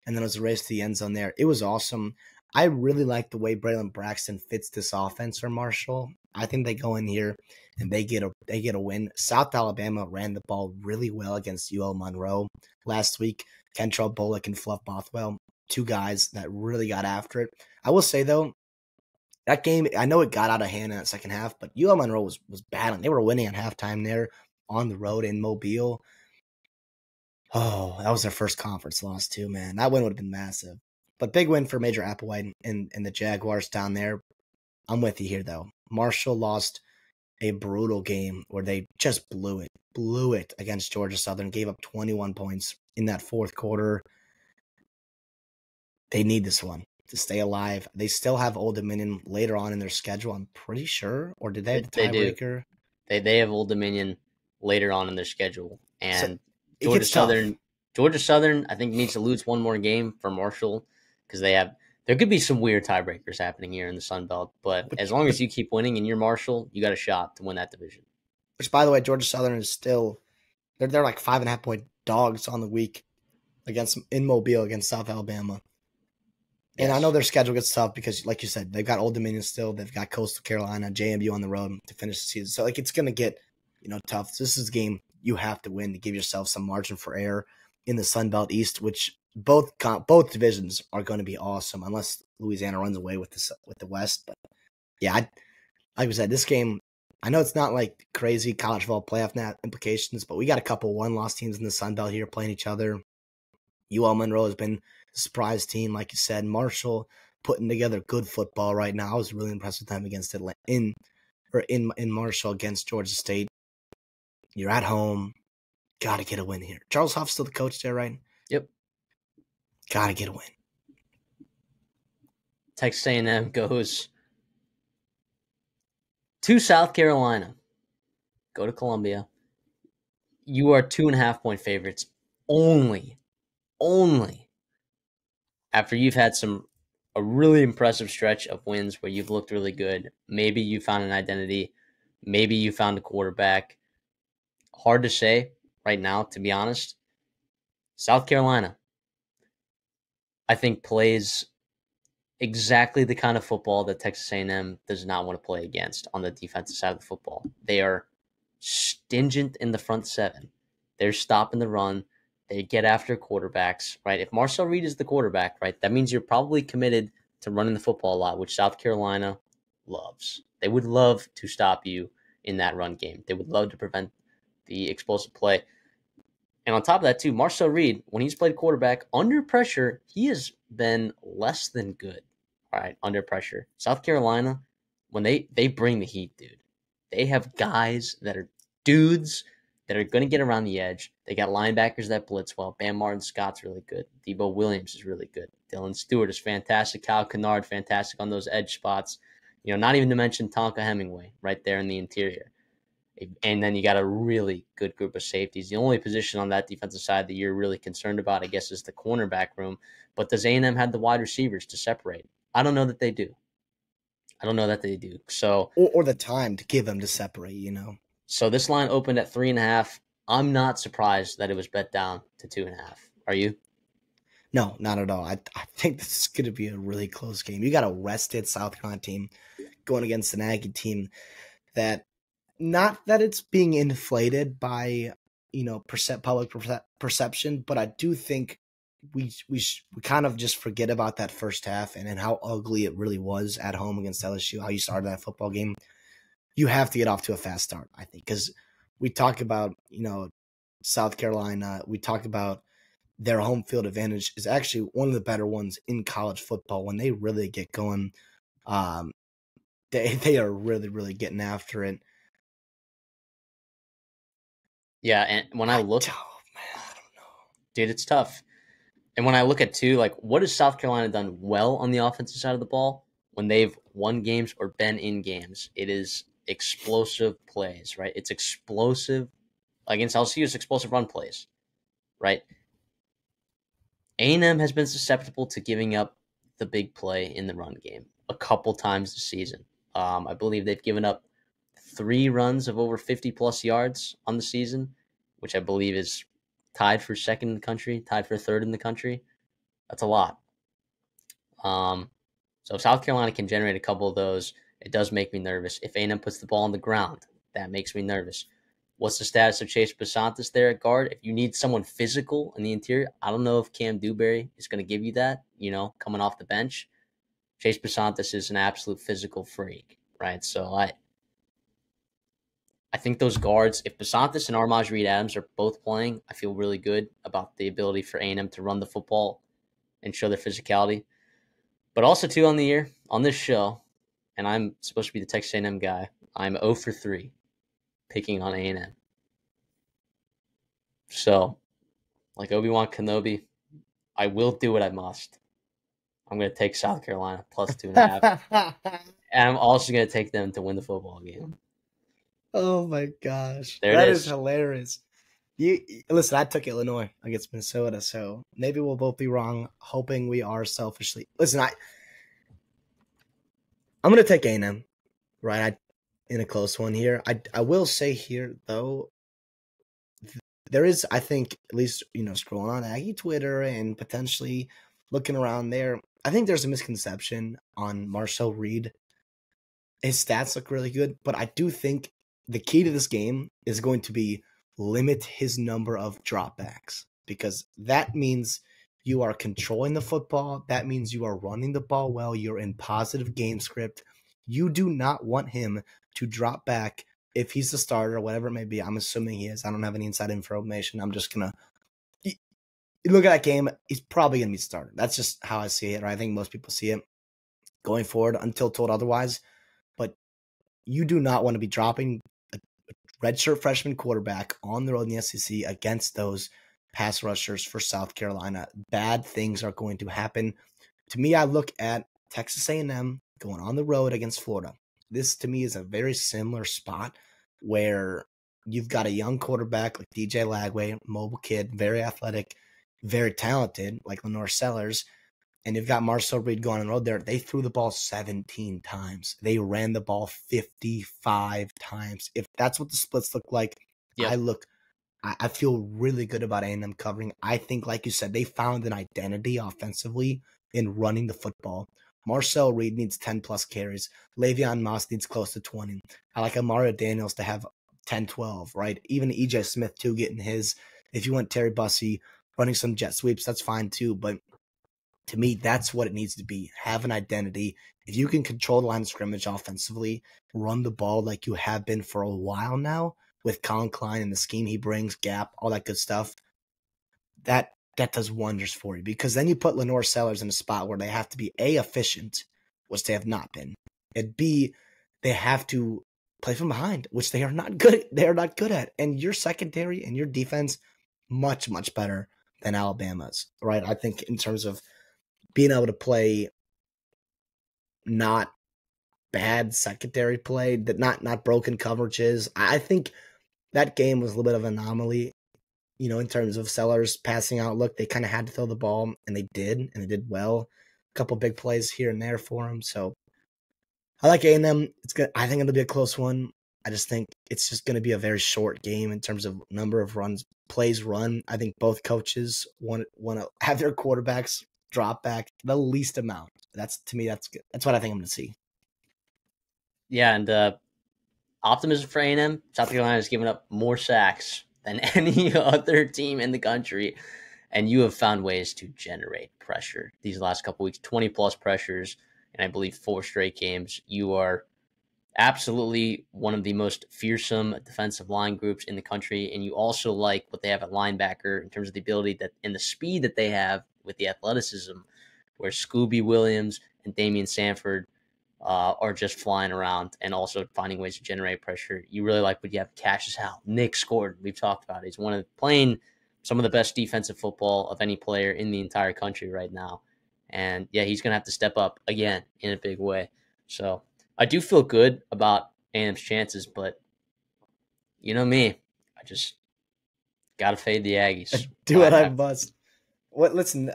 and then it was a race to the end zone there. It was awesome. I really like the way Braylon Braxton fits this offense for Marshall. I think they go in here and they get a win. South Alabama ran the ball really well against UL Monroe last week. Kentrell Bullock and Fluff Bothwell, two guys that really got after it. I will say, though, that game, I know it got out of hand in that second half, but UL Monroe was battling. They were winning at halftime there on the road in Mobile. Oh, that was their first conference loss too, man. That win would have been massive. But big win for Major Applewhite and the Jaguars down there. I'm with you here, though. Marshall lost a brutal game where they just blew it against Georgia Southern, gave up 21 points in that fourth quarter. They need this one to stay alive. They still have Old Dominion later on in their schedule, I'm pretty sure. Or did they have the tiebreaker? They have Old Dominion later on in their schedule. And so Georgia Southern, I think, needs to lose one more game for Marshall because there could be some weird tiebreakers happening here in the Sun Belt. But as long as you keep winning and you're Marshall, you got a shot to win that division. Which, by the way, Georgia Southern is still they're like 5.5-point dogs on the week in Mobile against South Alabama. And yes. I know their schedule gets tough because, like you said, they've got Old Dominion still. They've got Coastal Carolina, JMU on the road to finish the season. So, it's going to get, tough. So this is a game you have to win to give yourself some margin for error in the Sun Belt East, which both divisions are going to be awesome unless Louisiana runs away with the West. But, yeah, like I said, this game, I know it's not like crazy college football playoff implications, but we got a couple one-loss teams in the Sun Belt here playing each other. UL Monroe has been a surprise team, like you said. Marshall putting together good football right now. I was really impressed with them against Atlanta in Marshall against Georgia State. You're at home. Got to get a win here. Charles Huff's still the coach there, right? Yep. Got to get a win. Texas A&M goes to South Carolina. Go to Columbia. You are 2.5-point favorites only after you've had a really impressive stretch of wins where you've looked really good. Maybe you found an identity. Maybe you found a quarterback. Hard to say right now, to be honest. South Carolina, I think, plays exactly the kind of football that Texas A&M does not want to play against on the defensive side of the football. They are stingent in the front seven. They're stopping the run. They get after quarterbacks, right? If Marcel Reed is the quarterback, right, that means you're probably committed to running the football a lot, which South Carolina loves. They would love to stop you in that run game. They would love to prevent the explosive play. And on top of that, too, Marcel Reed, when he's played quarterback under pressure, he has been less than good. All right, under pressure. South Carolina, when they bring the heat, dude, they have guys that are dudes that are going to get around the edge. They got linebackers that blitz well. Bam Martin Scott's really good. Debo Williams is really good. Dylan Stewart is fantastic. Kyle Kennard, fantastic on those edge spots. Not even to mention Tonka Hemingway right there in the interior. And then you got a really good group of safeties. The only position on that defensive side that you're really concerned about, I guess, is the cornerback room. But does A&M have the wide receivers to separate? I don't know that they do. So or the time to give them to separate, So this line opened at 3.5. I'm not surprised that it was bet down to 2.5. Are you? No, not at all. I think this is going to be a really close game. You got a rested South Carolina team going against an Aggie team that, not that it's being inflated by, public perception, but I do think we kind of just forget about that first half and then how ugly it really was at home against LSU, how you started that football game. You have to get off to a fast start, I think, because we talk about, South Carolina, we talk about their home field advantage is actually one of the better ones in college football. When they really get going, they are really, really getting after it. Yeah, and when I look, I don't know. Dude, it's tough. And when I look at too, like, what has South Carolina done well on the offensive side of the ball when they've won games or been in games? It is explosive plays, right? It's explosive against LSU. It's explosive run plays, right? A&M has been susceptible to giving up the big play in the run game a couple times this season. I believe they've given up 3 runs of over 50-plus yards on the season, which I believe is tied for second in the country, tied for third in the country. That's a lot. So if South Carolina can generate a couple of those, it does make me nervous. If A&M puts the ball on the ground, that makes me nervous. What's the status of Chase Basantis there at guard? If you need someone physical in the interior, I don't know if Cam Dewberry is going to give you that, coming off the bench. Chase Basantis is an absolute physical freak, right? So I think those guards, if Basantis and Armaj Reed Adams are both playing, I feel really good about the ability for A&M to run the football and show their physicality. But also, too, on the year, on this show, and I'm supposed to be the Texas A&M guy, I'm 0 for 3 picking on A&M. So, like Obi-Wan Kenobi, I will do what I must. I'm going to take South Carolina plus 2.5. And I'm also going to take them to win the football game. Oh, my gosh. There That it is hilarious. Listen, I took Illinois against Minnesota, so maybe we'll both be wrong, hoping we are selfishly. Listen, I'm going to take A&M, right, in a close one here. I will say here, though, there is, I think, at least, scrolling on Aggie Twitter and potentially looking around there, I think there's a misconception on Marcel Reed. His stats look really good, but I do think the key to this game is going to be limit his number of dropbacks, because that means you are controlling the football. That means you are running the ball well. You're in positive game script. You do not want him to drop back if he's the starter, whatever it may be. I'm assuming he is. I don't have any inside information. I'm just going to look at that game. He's probably going to be starter. That's just how I see it, or I think most people see it going forward until told otherwise. But you do not want to be dropping a redshirt freshman quarterback on the road in the SEC against those pass rushers for South Carolina. Bad things are going to happen. To me, I look at Texas A&M going on the road against Florida. This, to me, is a very similar spot where you've got a young quarterback like DJ Lagway, mobile kid, very athletic, very talented, like Lenore Sellers, and you've got Marcel Reed going on the road there. They threw the ball 17 times. They ran the ball 55 times. If that's what the splits look like, yep. I feel really good about A&M covering. I think, like you said, they found an identity offensively in running the football. Marcel Reed needs 10 plus carries. Le'Veon Moss needs close to 20. I like Amari Daniels to have 10, 12, right? Even EJ Smith too getting his. If you want Terry Bussey running some jet sweeps, that's fine too. But to me, that's what it needs to be. Have an identity. If you can control the line of scrimmage offensively, run the ball like you have been for a while now with Colin Klein and the scheme he brings, gap, all that good stuff, that does wonders for you, because then you put Lenore Sellers in a spot where they have to be A, efficient, which they have not been, and B, they have to play from behind, which they are not good. They are not good at. And your secondary and your defense, much, much better than Alabama's, right? I think in terms of being able to play not bad secondary play, that not broken coverages. I think that game was a little bit of an anomaly, in terms of Sellers' passing outlook. They kind of had to throw the ball, and they did well. A couple big plays here and there for them. So I like A&M. I think it'll be a close one. I just think it's just going to be a very short game in terms of number of plays run. I think both coaches want to have their quarterbacks drop back the least amount. That's good. That's what I think I'm going to see. Yeah, and optimism for A&M. South Carolina has given up more sacks than any other team in the country, and you have found ways to generate pressure these last couple weeks. 20-plus pressures, and I believe 4 straight games. You are absolutely one of the most fearsome defensive line groups in the country, and you also like what they have at linebacker in terms of the ability that and the speed that they have with the athleticism, where Scooby Williams and Damian Sanford are just flying around and also finding ways to generate pressure. You really like what you have. Cassius Howell, Nick Gordon, we've talked about it. He's playing some of the best defensive football of any player in the entire country right now. And yeah, he's going to have to step up again in a big way. So I do feel good about A&M's chances, but you know me, I just got to fade the Aggies. Do what I must. Listen,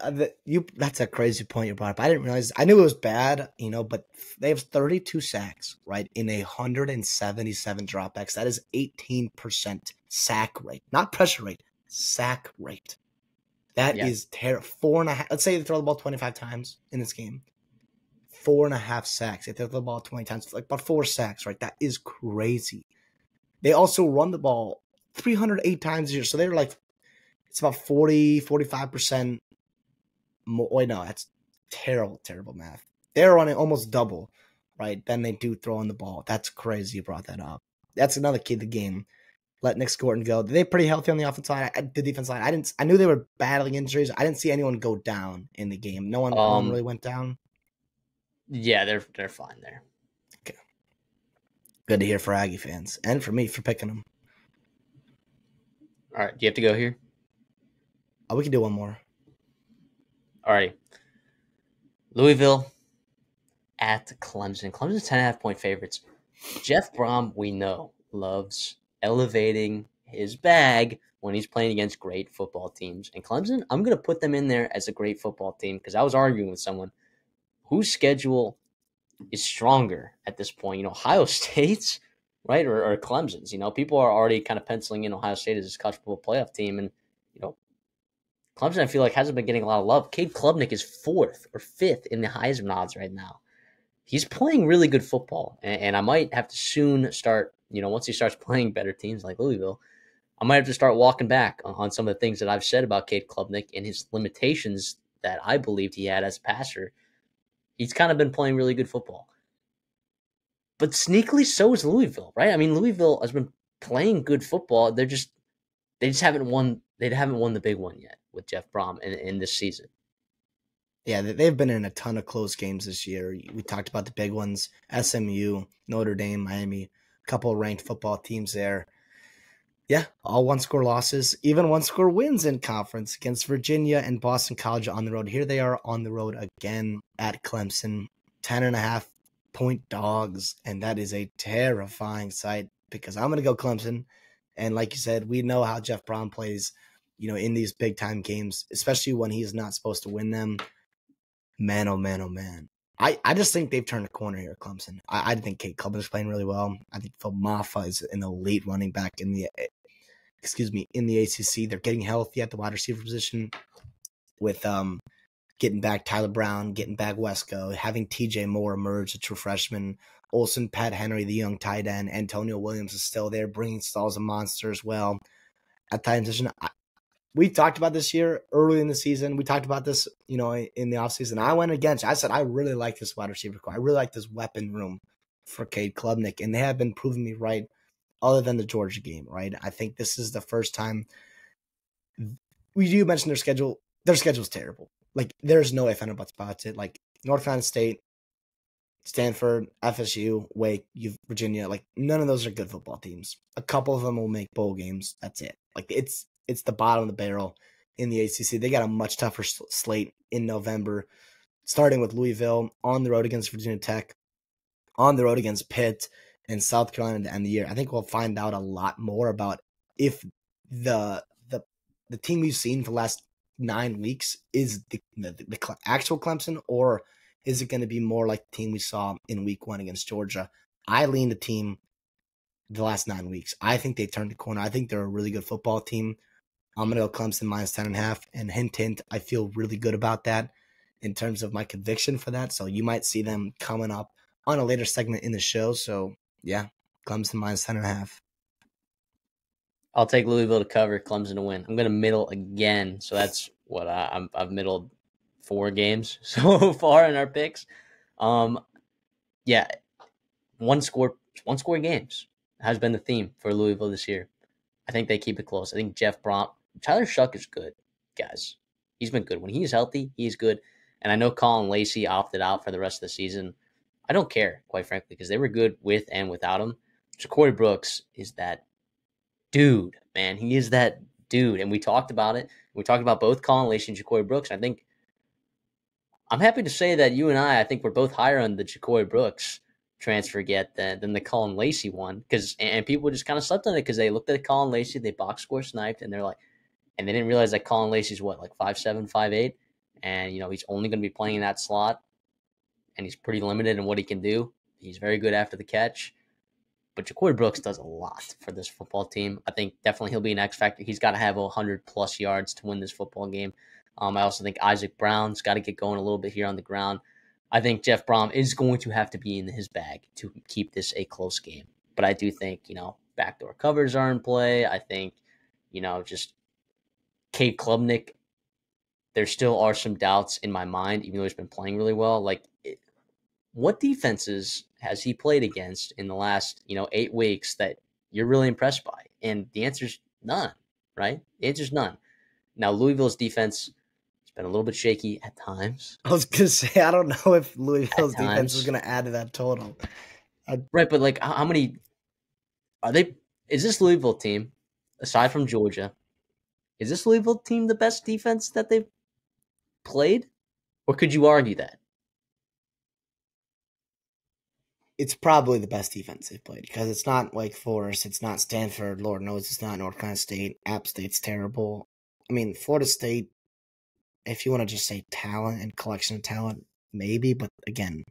that's a crazy point you brought up. I didn't realize. I knew it was bad, but they have 32 sacks, right, in 177 dropbacks. That is 18% sack rate, not pressure rate, sack rate. That is terrible. 4.5. Let's say they throw the ball 25 times in this game. 4.5 sacks. They throw the ball 20 times, like about 4 sacks, right? That is crazy. They also run the ball 308 times a year, so they're like. It's about 45% more. Wait, no, that's terrible math. They're running almost double, right? Than they do throwing the ball. That's crazy you brought that up. That's another key to the game. Let Nick Gordon go. They're pretty healthy on the offensive side. The defense line. I knew they were battling injuries. I didn't see anyone go down in the game. No one really went down. Yeah, they're fine there. Okay. Good to hear for Aggie fans. And for me for picking them. All right. Do you have to go here? Oh, we can do one more. All right. Louisville at Clemson. Clemson's 10.5-point favorites. Jeff Brom, we know, loves elevating his bag when he's playing against great football teams. And Clemson, I'm going to put them in there as a great football team because I was arguing with someone whose schedule is stronger at this point. Ohio State's, right, or Clemson's. People are already kind of penciling in Ohio State as this college football playoff team. And, Clemson, I feel like, hasn't been getting a lot of love. Cade Klubnik is 4th or 5th in the Heisman odds right now. He's playing really good football, and I might have to soon start, once he starts playing better teams like Louisville, I might have to start walking back on some of the things that I've said about Cade Klubnik and his limitations that I believed he had as a passer. He's kind of been playing really good football. But sneakily, so is Louisville, right? I mean, Louisville has been playing good football. They just haven't won. They haven't won the big one yet with Jeff Brom in this season. Yeah, they've been in a ton of close games this year. We talked about the big ones: SMU, Notre Dame, Miami. A couple of ranked football teams there. Yeah, all one-score losses, even one-score wins in conference against Virginia and Boston College on the road. Here they are on the road again at Clemson, 10.5-point dogs, and that is a terrifying sight because I'm going to go Clemson. And like you said, we know how Jeff Brom plays, in these big-time games, especially when he's not supposed to win them. Man, oh man, oh man. I just think they've turned a corner here at Clemson. I think Cade Klubnik's playing really well. I think Phil Maffa is an elite running back in the ACC. They're getting healthy at the wide receiver position with getting back Tyler Brown, getting back Wesco, having TJ Moore emerge, a true freshman, Olsen, Pat Henry, the young tight end, Antonio Williams is still there, bringing Stall's a monster as well. At tight end, we talked about this year early in the season. We talked about this, in the offseason. I said, I really like this wide receiver core. I really like this weapon room for Cade Klubnik, and they have been proving me right other than the Georgia game, right? I think this is the first time we do mention their schedule. Their schedule's terrible. Like, there's no if and buts about it. Like, North Carolina State, Stanford, FSU, Wake, Virginia, like, none of those are good football teams. A couple of them will make bowl games. That's it. Like, it's the bottom of the barrel in the ACC. They got a much tougher slate in November, starting with Louisville, on the road against Virginia Tech, on the road against Pitt, and South Carolina to end the year. I think we'll find out a lot more about if the team we've seen for the last 9 weeks is the actual Clemson, or is it going to be more like the team we saw in week 1 against Georgia? I lean the team the last 9 weeks. I think they turned the corner. I think they're a really good football team. I'm going to go Clemson minus 10.5. And hint, I feel really good about that in terms of my conviction for that. So you might see them coming up on a later segment in the show. So, yeah, Clemson minus 10.5. I'll take Louisville to cover, Clemson to win. I'm going to middle again. So that's what I've middled 4 games so far in our picks. Yeah, one score games has been the theme for Louisville this year. I think they keep it close. I think Jeff Brom, Tyler Shuck is good, guys. He's been good. When he's healthy, he's good. And I know Colin Lacey opted out for the rest of the season. I don't care, quite frankly, because they were good with and without him. Ja'Cory Brooks is that dude, man. He is that dude. And we talked about it. We talked about both Colin Lacey and Ja'Cory Brooks. I think I'm happy to say that you and I think we're both higher on the Ja'Cory Brooks transfer yet than the Colin Lacey one. And people just kind of slept on it because they looked at Colin Lacey, they box score sniped, and they're like, and they didn't realize that Colin Lacey's what, like 5'7", 5'8", and he's only going to be playing in that slot, and he's pretty limited in what he can do. He's very good after the catch. But Ja'Cory Brooks does a lot for this football team. I think definitely he'll be an X factor. He's got to have 100-plus yards to win this football game. I also think Isaac Brown's got to get going a little bit here on the ground. I think Jeff Brom is going to have to be in his bag to keep this a close game. But I do think, backdoor covers are in play. I think, just Cade Klubnik, there still are some doubts in my mind, even though he's been playing really well. What defenses has he played against in the last, 8 weeks that you're really impressed by? And the answer's none, right? The answer's none. Now, Louisville's defense has been a little bit shaky at times. I was going to say, I don't know if Louisville's defense is going to add to that total. Right, but how many are they? Is this Louisville team, aside from Georgia, is this Louisville team the best defense that they've played? Or could you argue that? It's probably the best defense they've played because it's not Wake Forest, it's not Stanford, Lord knows it's not North Carolina State. App State's terrible. I mean, Florida State, if you want to just say talent and collection of talent, maybe, but again,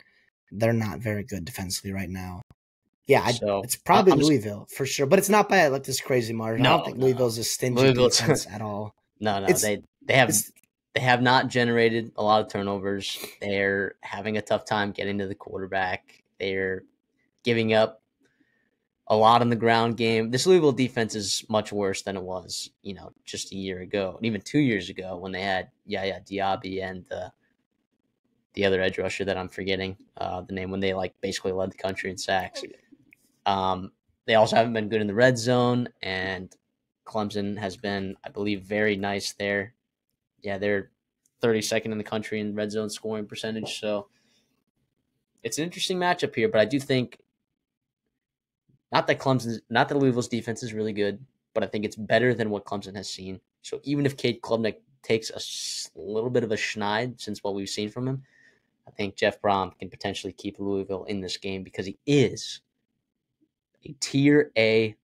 they're not very good defensively right now. Yeah, it's probably Louisville for sure, but it's not by this crazy margin. I don't think Louisville's a stingy defense at all. No, they have not generated a lot of turnovers. They're having a tough time getting to the quarterback. They're giving up a lot on the ground game. This Louisville defense is much worse than it was, just a year ago, and even 2 years ago when they had Yaya Diaby and the other edge rusher that I'm forgetting the name, when they basically led the country in sacks. They also haven't been good in the red zone, and Clemson has been, I believe, very nice there. Yeah, they're 32nd in the country in red zone scoring percentage, so it's an interesting matchup here, but I do think not that Louisville's defense is really good, but I think it's better than what Clemson has seen. So even if Cade Klubnik takes a little bit of a schneid since what we've seen from him, I think Jeff Brom can potentially keep Louisville in this game because he is a Tier A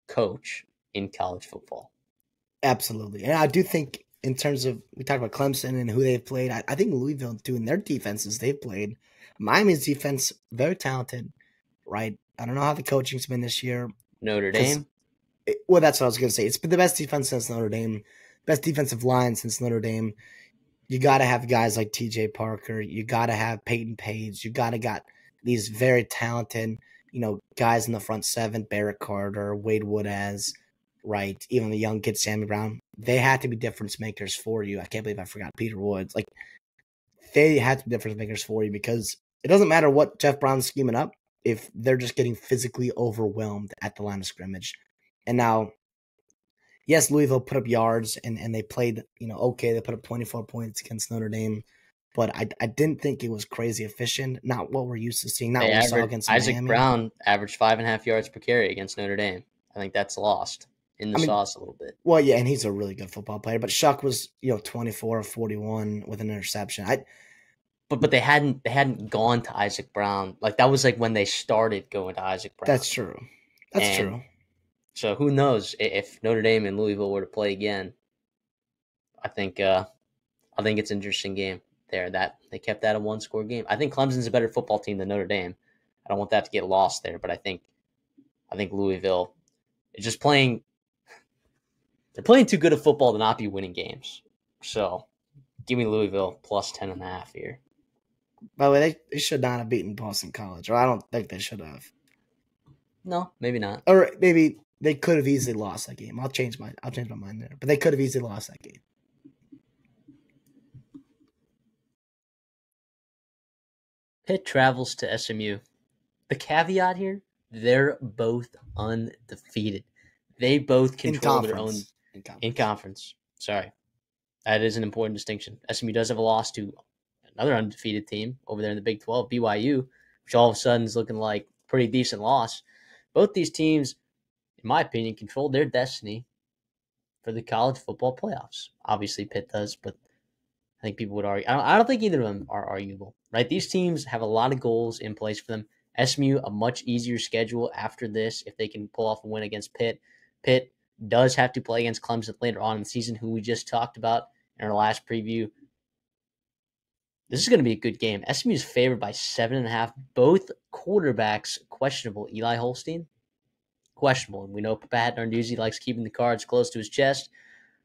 coach in college football. Absolutely. And I do think in terms of, we talk about Clemson and who they've played, I think Louisville, doing their defenses they've played, Miami's defense, very talented, right? I don't know how the coaching's been this year. Notre Dame? Well, that's what I was going to say. It's been the best defense since Notre Dame, best defensive line since Notre Dame. you got to have guys like TJ Parker. You got to have Peyton Page. You got to got these very talented, guys in the front seven, Barrett Carter, Wade Woodaz, right? Even the young kid, Sammy Brown. They had to be difference makers for you. I can't believe I forgot Peter Woods. Like, they had to be difference makers for you because it doesn't matter what Jeff Brown's scheming up if they're just getting physically overwhelmed at the line of scrimmage. And now, yes, Louisville put up yards and they played, okay. They put up 24 points against Notre Dame, but I didn't think it was crazy efficient. Not what we're used to seeing, not They what we saw averaged against Isaac Miami. Brown averaged 5.5 yards per carry against Notre Dame. I think that's lost in the sauce a little bit. Well, yeah, and he's a really good football player. But Shuck was, 24 of 41 with an interception. But they hadn't gone to Isaac Brown. Like, that was like when they started going to Isaac Brown. That's true. That's true. So who knows if Notre Dame and Louisville were to play again? I think it's an interesting game there. That they kept that a 1-score game. I think Clemson's a better football team than Notre Dame. I don't want that to get lost there, but I think Louisville is just playing. They're playing too good of football to not be winning games. So give me Louisville plus 10.5 here. By the way, they should not have beaten Boston College, or I don't think they should have. No, maybe not. Or maybe they could have easily lost that game. I'll change my mind there. But they could have easily lost that game. Pitt travels to SMU. The caveat here, they're both undefeated. They both control their own in conference. Sorry. That is an important distinction. SMU does have a loss to another undefeated team over there in the Big 12, BYU, which all of a sudden is looking like a pretty decent loss. Both these teams, in my opinion, control their destiny for the college football playoffs. Obviously, Pitt does, but I think people would argue. I don't think either of them are arguable, right? These teams have a lot of goals in place for them. SMU, a much easier schedule after this if they can pull off a win against Pitt. Pitt does have to play against Clemson later on in the season, who we just talked about in our last preview. This is going to be a good game. SMU is favored by 7.5. Both quarterbacks questionable. Eli Holstein, questionable. And we know Pat Narduzzi likes keeping the cards close to his chest.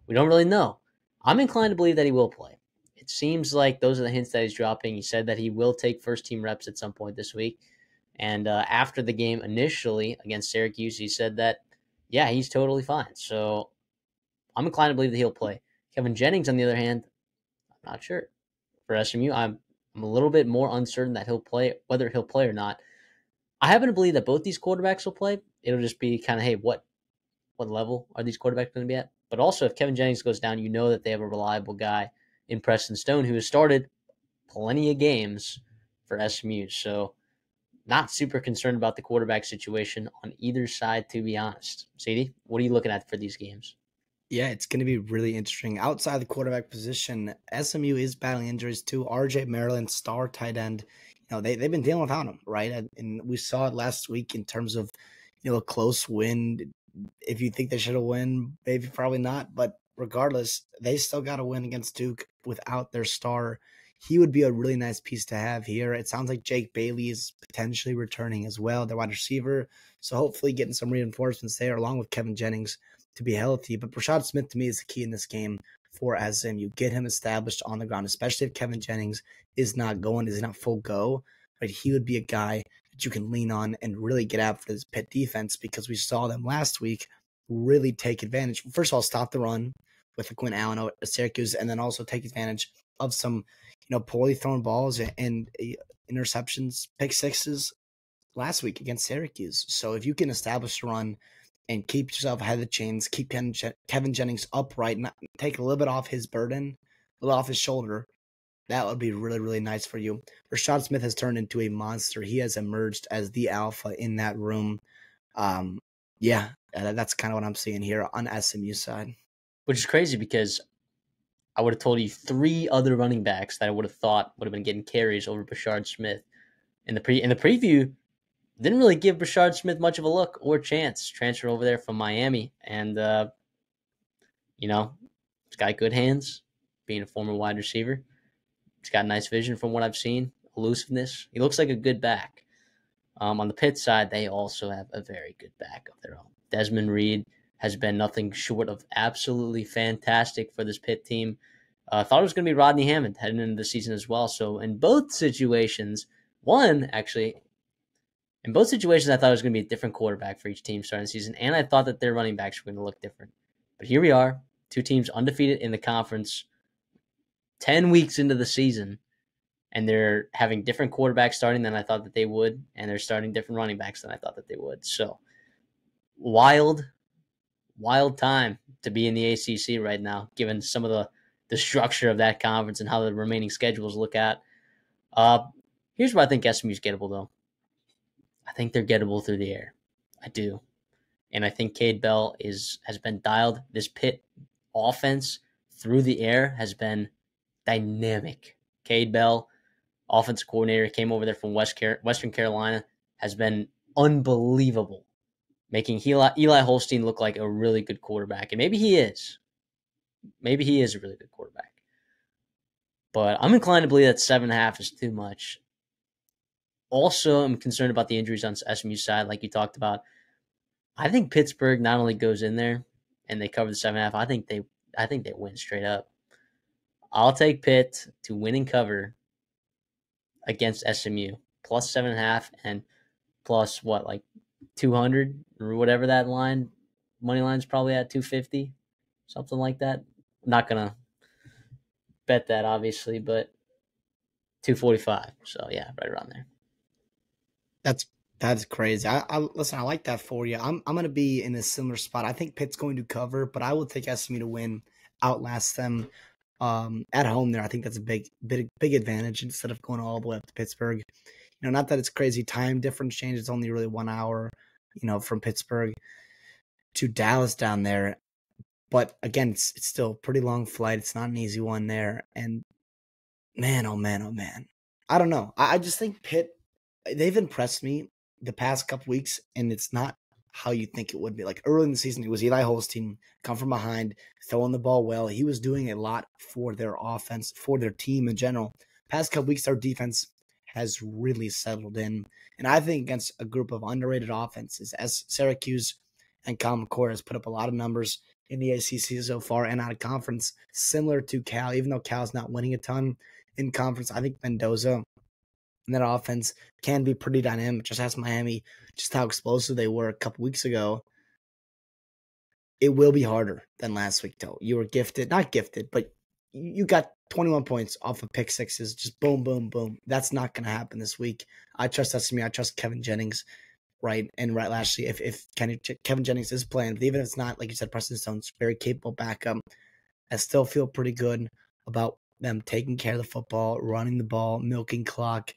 We don't really know. I'm inclined to believe that he will play. It seems like those are the hints that he's dropping. He said that he will take first-team reps at some point this week. And after the game initially against Syracuse, he said that, yeah, he's totally fine. So I'm inclined to believe that he'll play. Kevin Jennings, on the other hand, I'm not sure. For SMU, I'm a little bit more uncertain that he'll play, whether he'll play or not. I happen to believe that both these quarterbacks will play. It'll just be kind of, hey, what level are these quarterbacks going to be at? But also, if Kevin Jennings goes down, you know that they have a reliable guy in Preston Stone who has started plenty of games for SMU. So not super concerned about the quarterback situation on either side, to be honest. CD, what are you looking at for these games? Yeah, it's going to be really interesting. Outside the quarterback position, SMU is battling injuries too. RJ Maryland, star tight end, they've been dealing without him, right? And we saw it last week in terms of, a close win. If you think they should have won, maybe probably not. But regardless, they still got to win against Duke without their star. He would be a really nice piece to have here. It sounds like Jake Bailey is potentially returning as well, their wide receiver. So hopefully getting some reinforcements there along with Kevin Jennings to be healthy. But Rashad Smith, to me, is the key in this game for SMU. Get him established on the ground, especially if Kevin Jennings is not full go. Right? He would be a guy that you can lean on and really get after this Pitt defense because we saw them last week really take advantage. First of all, stop the run with the Quinn Allen at Syracuse, and then also take advantage of some, poorly thrown balls and interceptions, pick sixes last week against Syracuse. So if you can establish a run and keep yourself ahead of the chains, keep Kevin Jennings upright, and take a little bit off his burden, a little off his shoulder, that would be really, really nice for you. Rashad Smith has turned into a monster. He has emerged as the alpha in that room. That's kind of what I'm seeing here on SMU side. Which is crazy because I would have told you 3 other running backs that I would have thought would have been getting carries over Rashad Smith. In the preview, didn't really give Rashad Smith much of a look or chance. Transfer over there from Miami. And, he's got good hands, being a former wide receiver. He's got nice vision from what I've seen, elusiveness. He looks like a good back. On the Pitt side, they also have a very good back of their own. Desmond Reed has been nothing short of absolutely fantastic for this Pitt team. Thought it was going to be Rodney Hammond heading into the season as well. So in both situations, in both situations, I thought it was going to be a different quarterback for each team starting the season, and I thought that their running backs were going to look different. But here we are, two teams undefeated in the conference, 10 weeks into the season, and they're having different quarterbacks starting than I thought that they would, and they're starting different running backs than I thought that they would. So wild time to be in the ACC right now, given some of the structure of that conference and how the remaining schedules look at. Here's where I think SMU's gettable, though. I think they're gettable through the air. I do. And I think Cade Bell has been dialed. This Pitt offense through the air has been dynamic. Cade Bell, offensive coordinator, came over there from Western Carolina, has been unbelievable, making Eli Holstein look like a really good quarterback. And maybe he is. Maybe he is a really good quarterback. But I'm inclined to believe that 7.5 is too much. Also, I'm concerned about the injuries on SMU's side, like you talked about. I think Pittsburgh not only goes in there and they cover the 7.5, I think they win straight up. I'll take Pitt to win and cover against SMU, plus 7.5 and plus what, like 200 or whatever that line. Money line's probably at 250, something like that. I'm not gonna bet that obviously, but 245. So yeah, right around there. That's crazy. I listen. I like that for you. I'm gonna be in a similar spot. I think Pitt's going to cover, but I will take SMU to win, outlast them. At home there, I think that's a big advantage instead of going all the way up to Pittsburgh. Not that it's crazy time difference change. It's only really 1 hour, from Pittsburgh to Dallas down there. But again, it's still a pretty long flight. It's not an easy one there. And man, oh man, oh man. I don't know. I just think Pitt, they've impressed me the past couple weeks, and it's not how you think it would be. Like early in the season, it was Eli Holstein, come from behind, throwing the ball well. He was doing a lot for their offense, for their team in general. Past couple weeks, their defense has really settled in. And I think against a group of underrated offenses, as Syracuse and Common Core has put up a lot of numbers in the ACC so far and out of conference, similar to Cal, even though Cal's not winning a ton in conference. I think Mendoza and that offense can be pretty dynamic. Just ask Miami just how explosive they were a couple weeks ago. It will be harder than last week, though. You were not gifted, but you got 21 points off of pick sixes. Just boom, boom, boom. That's not going to happen this week. I trust SMU. I trust Kevin Jennings, right? And right, lastly, if Kevin Jennings is playing, but even if it's not, like you said, Preston Stone's very capable backup, I still feel pretty good about them taking care of the football, running the ball, milking clock.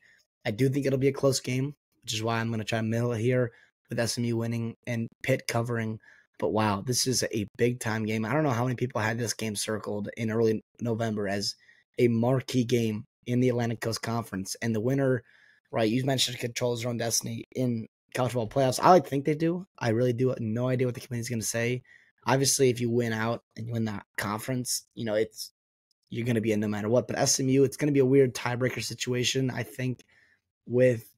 I do think it'll be a close game, which is why I'm going to try to middle it here with SMU winning and Pitt covering. But wow, this is a big-time game. I don't know how many people had this game circled in early November as a marquee game in the Atlantic Coast Conference. And the winner, right, you mentioned controls their own destiny in college football playoffs. I like to think they do. I really do. No idea what the committee's going to say. Obviously, if you win out and you win that conference, you're going to be in no matter what. But SMU, it's going to be a weird tiebreaker situation, I think, with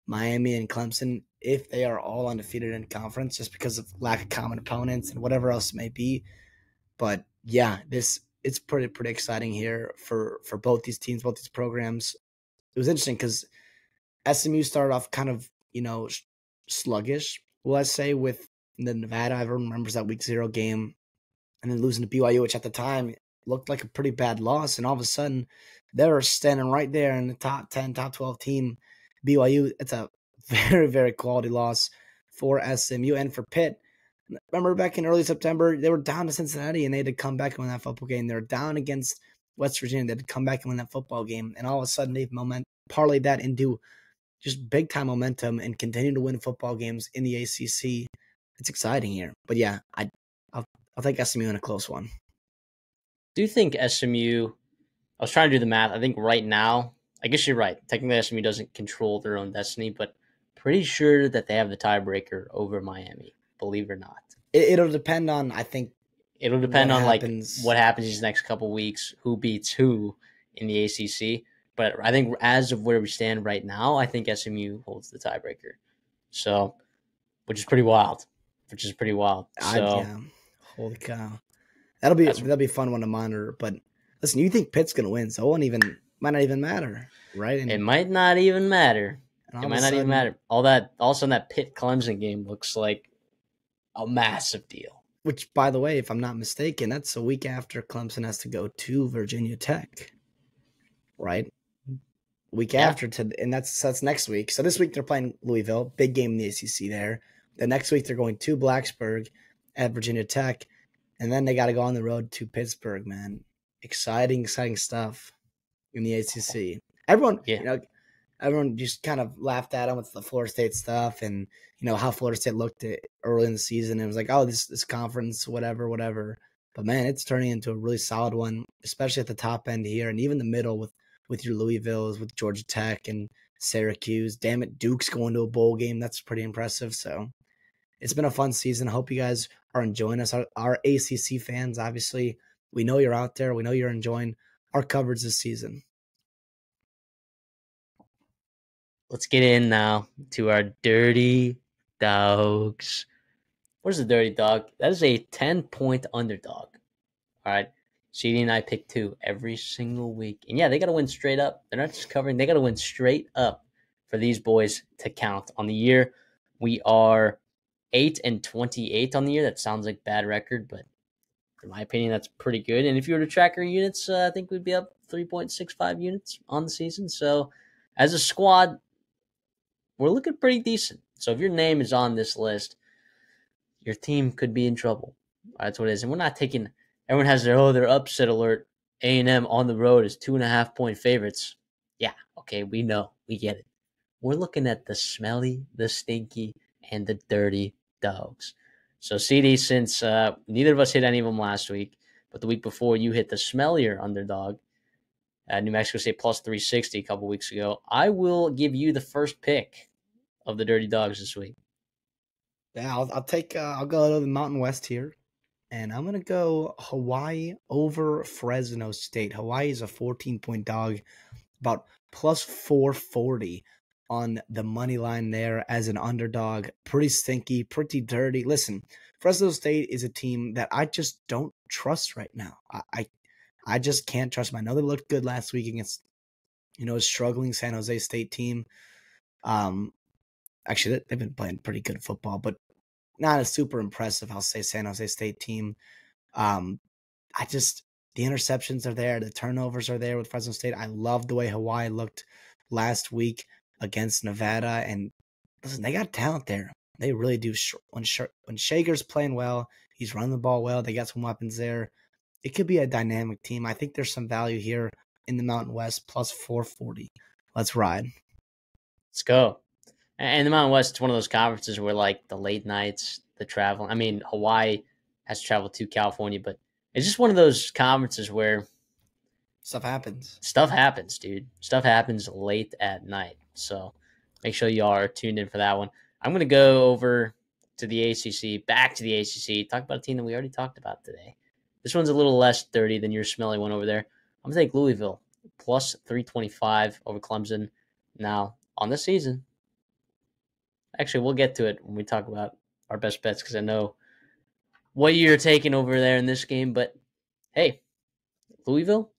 Miami and Clemson, if they are all undefeated in conference, just because of lack of common opponents and whatever else it may be. But yeah, it's pretty exciting here for both these teams, both these programs. It was interesting because SMU started off kind of, sluggish, let's say, with the Nevada. Everyone remembers that week 0 game, and then losing to BYU, which at the time looked like a pretty bad loss. And all of a sudden, they were standing right there in the top 10, top 12 team. BYU, it's a very, very quality loss for SMU and for Pitt. Remember back in early September, they were down to Cincinnati and they had to come back and win that football game. They were down against West Virginia. They had to come back and win that football game. And all of a sudden, they've parlayed that into just big-time momentum and continue to win football games in the ACC. It's exciting here. But yeah, I'll take SMU in a close one. Do you think SMU, I was trying to do the math, I think right now, I guess you're right. Technically, SMU doesn't control their own destiny, but pretty sure that they have the tiebreaker over Miami, believe it or not. It'll depend on, I think, it'll depend on what happens these next couple weeks, who beats who in the ACC. But I think as of where we stand right now, I think SMU holds the tiebreaker. So, which is pretty wild. So, yeah. Holy cow. That'll be a fun one to monitor. But Listen, you think Pitt's going to win, so might not even matter, right? It might not even matter. And It all of might a not even sudden, matter. All of a sudden, that Pitt Clemson game looks like a massive deal. which, by the way, if I'm not mistaken, that's a week after Clemson has to go to Virginia Tech, right? Week Yeah. after, and that's next week. So this week they're playing Louisville, big game in the ACC there. The next week they're going to Blacksburg at Virginia Tech, and then they got to go on the road to Pittsburgh, man. Exciting stuff in the ACC. Everyone just kind of laughed at him with the Florida State stuff and, how Florida State looked at early in the season. It was like, oh, this conference, whatever. But, man, it's turning into a really solid one, especially at the top end here and even the middle with your Louisvilles, with Georgia Tech and Syracuse. Damn it, Duke's going to a bowl game. That's pretty impressive. So it's been a fun season. I hope you guys are enjoying us. Our ACC fans, obviously, we know you're out there. We know you're enjoying our coverage this season. Let's get in now to our dirty dogs. What is a dirty dog? That is a 10-point underdog. All right. CD and I pick 2 every single week. And yeah, they got to win straight up. They're not just covering, they got to win straight up for these boys to count. On the year, we are 8-28 on the year. That sounds like bad record, but in my opinion, that's pretty good. And if you were to track our units, I think we'd be up 3.65 units on the season. So as a squad, we're looking pretty decent. So if your name is on this list, your team could be in trouble. That's what it is. And we're not taking – everyone has their upset alert. A&M on the road is 2.5-point favorites. Yeah, okay, we know. We get it. We're looking at the smelly, the stinky, and the dirty dogs. So, CD, since neither of us hit any of them last week, but the week before you hit the smellier underdog, New Mexico State plus 360 a couple weeks ago, I will give you the first pick of the dirty dogs this week. Yeah, I'll go to the Mountain West here, and I'm gonna go Hawaii over Fresno State. Hawaii is a 14-point dog, about plus 440 on the money line there as an underdog. Pretty stinky, pretty dirty. Listen, Fresno State is a team that I just don't trust right now. I just can't trust them. I know they looked good last week against a struggling San Jose State team. Actually, they've been playing pretty good football, but not a super impressive, I'll say, San Jose State team. The interceptions are there. The turnovers are there with Fresno State. I love the way Hawaii looked last week against Nevada. And listen, they got talent there. They really do. When Shager's playing well, he's running the ball well. They got some weapons there. It could be a dynamic team. I think there's some value here in the Mountain West, plus 440. Let's ride. Let's go. And the Mountain West is one of those conferences where, like, the late nights, the travel. I mean, Hawaii has traveled to California, but it's just one of those conferences where stuff happens. Stuff happens, dude. Stuff happens late at night. So make sure you are tuned in for that one. I'm going to go over to the ACC, back to the ACC, talk about a team that we already talked about today. This one's a little less dirty than your smelly one over there. I'm going to take Louisville, plus 325 over Clemson. Now, on this season, actually, we'll get to it when we talk about our best bets because I know what you're taking over there in this game. But, hey, Louisville,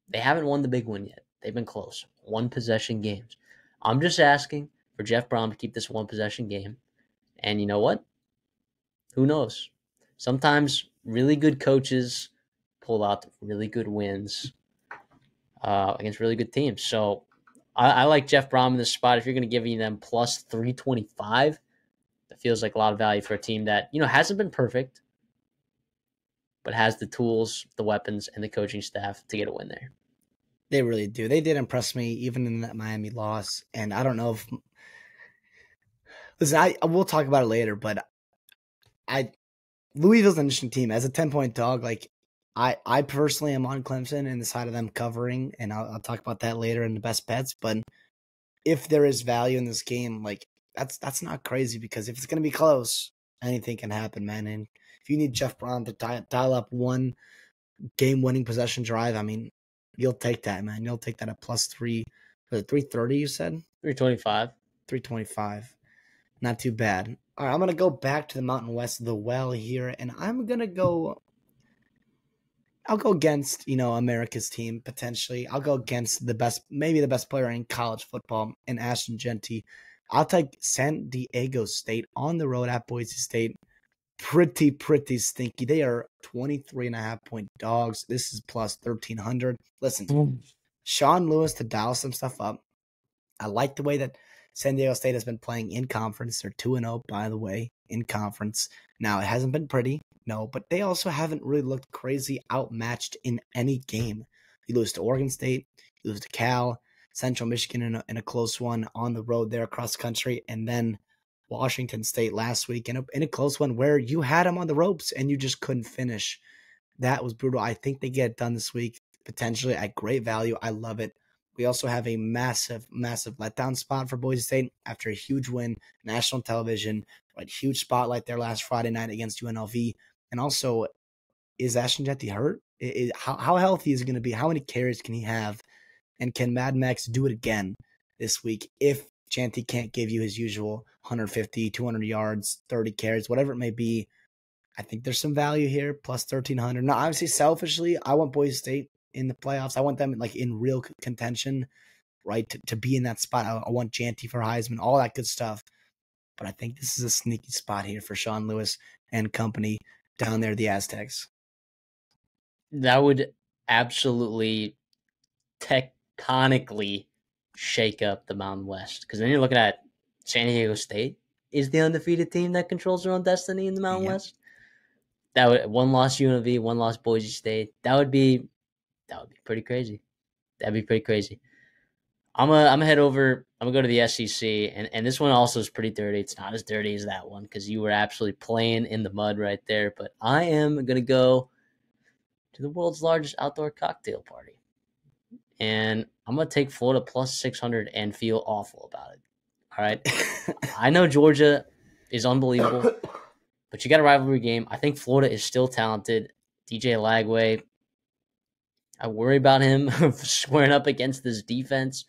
they haven't won the big one yet. They've been close. One-possession games. I'm just asking for Jeff Brom to keep this one-possession game. And you know what? Who knows? Sometimes really good coaches pull out really good wins against really good teams. So I like Jeff Brom in this spot. If you're going to give them plus 325, that feels like a lot of value for a team that, hasn't been perfect, but has the tools, the weapons, and the coaching staff to get a win there. They really do. They did impress me even in that Miami loss. And I don't know if – listen, I will talk about it later, but Louisville's an interesting team. As a 10-point dog, like I personally am on Clemson and the side of them covering, and I'll talk about that later in the best bets. But if there is value in this game, like that's not crazy because if it's going to be close, anything can happen, man. And if you need Jeff Brom to dial up one game-winning possession drive, I mean – you'll take that, man. You'll take that at plus 330, you said? 325. 325. Not too bad. All right, I'm going to go back to the Mountain West, the well here, and I'm going to go I'll go against, America's team potentially. I'll go against maybe the best player in college football in Ashton Genty. I'll take San Diego State on the road at Boise State. Pretty stinky. They are 23.5-point dogs. This is plus 1,300. Listen, Sean Lewis to dial some stuff up. I like the way that San Diego State has been playing in conference. They're 2-0, by the way, in conference. Now, it hasn't been pretty, no, but they also haven't really looked crazy outmatched in any game. You lose to Oregon State, you lose to Cal, Central Michigan in a close one on the road there across country, and then Washington State last week in a close one where you had them on the ropes and you just couldn't finish. That was brutal. I think they get it done this week, potentially at great value. I love it. We also have a massive letdown spot for Boise State after a huge win, national television, right? Huge spotlight there last Friday night against UNLV. And also, is Ashton Jeanty hurt? How healthy is he going to be? How many carries can he have? And can Mad Max do it again this week if Jeanty can't give you his usual 150, 200 yards, 30 carries, whatever it may be? I think there's some value here, plus 1,300. Now, obviously, selfishly, I want Boise State in the playoffs. I want them in real contention, right, to be in that spot. I want Jeanty for Heisman, all that good stuff. But I think this is a sneaky spot here for Sean Lewis and company down there, the Aztecs. That would absolutely tectonically shake up the Mountain West, because then you're looking at San Diego State is the undefeated team that controls their own destiny in the Mountain West. That would one loss UNLV, one loss Boise State. That would be pretty crazy. That'd be pretty crazy. I'm gonna head over. I'm gonna go to the SEC, and this one also is pretty dirty. It's not as dirty as that one because you were absolutely playing in the mud right there. But I am gonna go to the world's largest outdoor cocktail party, and I'm gonna take Florida plus 600 and feel awful about it. All right, I know Georgia is unbelievable, but you got a rivalry game. I think Florida is still talented. DJ Lagway, I worry about him squaring up against this defense.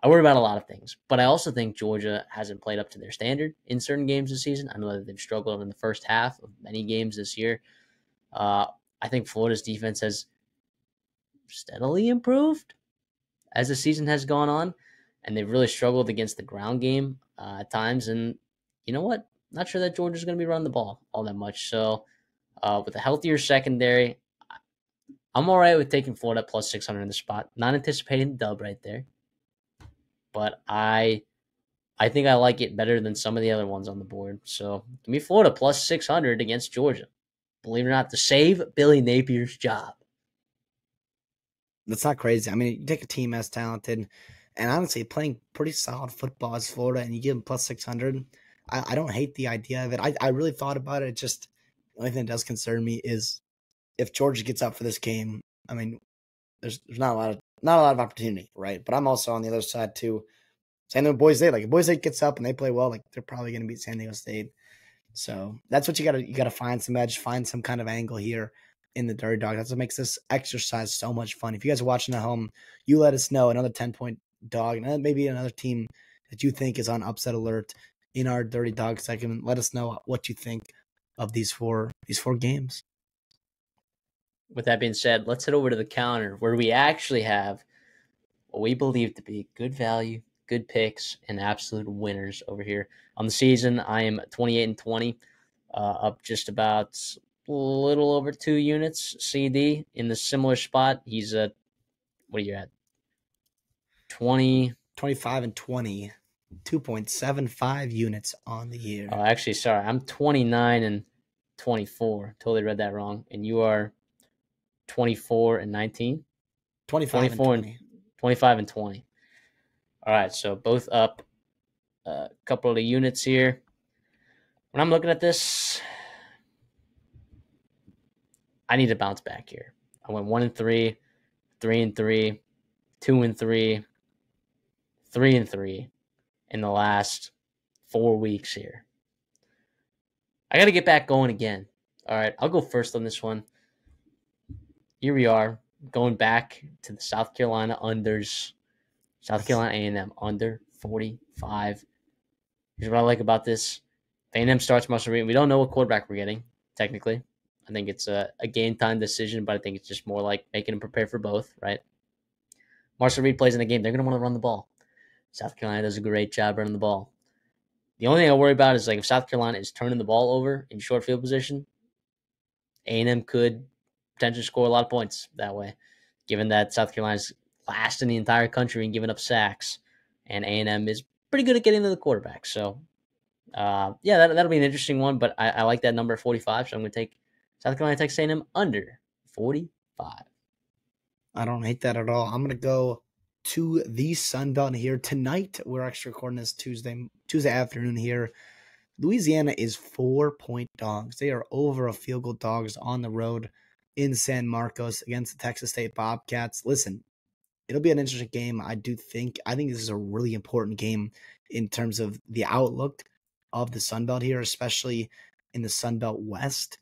I worry about a lot of things, but I also think Georgia hasn't played up to their standard in certain games this season. I know that they've struggled in the first half of many games this year. I think Florida's defense has steadily improved as the season has gone on, and they've really struggled against the ground game at times. And you know what? Not sure that Georgia's going to be running the ball all that much. So with a healthier secondary, I'm all right with taking Florida plus 600 in the spot. Not anticipating the dub right there, but I think I like it better than some of the other ones on the board. So give me Florida plus 600 against Georgia. Believe it or not, to save Billy Napier's job. That's not crazy. I mean, you take a team as talented and honestly playing pretty solid football as Florida and you give them plus 600. I don't hate the idea of it. I really thought about it. Just the only thing that does concern me is if Georgia gets up for this game. I mean, there's not a lot of opportunity, right? But I'm also on the other side too. Same thing with Boise State. Like if Boise State gets up and they play well, like they're probably going to beat San Diego State. So that's what you got to find some edge, find some kind of angle here in the Dirty Dog. That's what makes this exercise so much fun. If you guys are watching at home, you let us know another 10-point dog, and maybe another team that you think is on upset alert in our Dirty Dog segment. Let us know what you think of these four games. With that being said, let's head over to the counter where we actually have what we believe to be good value, good picks, and absolute winners over here. On the season, I am 28-20, up just about a little over 2 units. CD in the similar spot. He's at, what are you at? 25-20, 2.75 units on the year. Oh, actually, sorry. I'm 29-24. Totally read that wrong. And you are 24-19? 25-20. 25-20. All right, so both up a couple of the units here. When I'm looking at this, I need to bounce back here. I went 1-3, 3-3, 2-3, 3-3 in the last 4 weeks here. I got to get back going again. All right, I'll go first on this one. Here we are, going back to the South Carolina unders. South Carolina A&M under 45. Here's what I like about this. A&M starts Russell Reed. We don't know what quarterback we're getting, technically. I think it's a game time decision, but I think it's just more like making them prepare for both, right? Marshall Reed plays in the game. They're going to want to run the ball. South Carolina does a great job running the ball. The only thing I worry about is like if South Carolina is turning the ball over in short field position, A&M could potentially score a lot of points that way, given that South Carolina's last in the entire country in giving up sacks, and A&M is pretty good at getting to the quarterback. So, yeah, that'll be an interesting one, but I like that number at 45, so I'm going to take South Carolina Texas A&M under 45. I don't hate that at all. I'm gonna go to the Sun Belt here tonight. We're actually recording this Tuesday afternoon here. Louisiana is 4-point dogs. They are over a field goal dogs on the road in San Marcos against the Texas State Bobcats. Listen, it'll be an interesting game. I think this is a really important game in terms of the outlook of the Sun Belt here, especially in the Sun Belt West.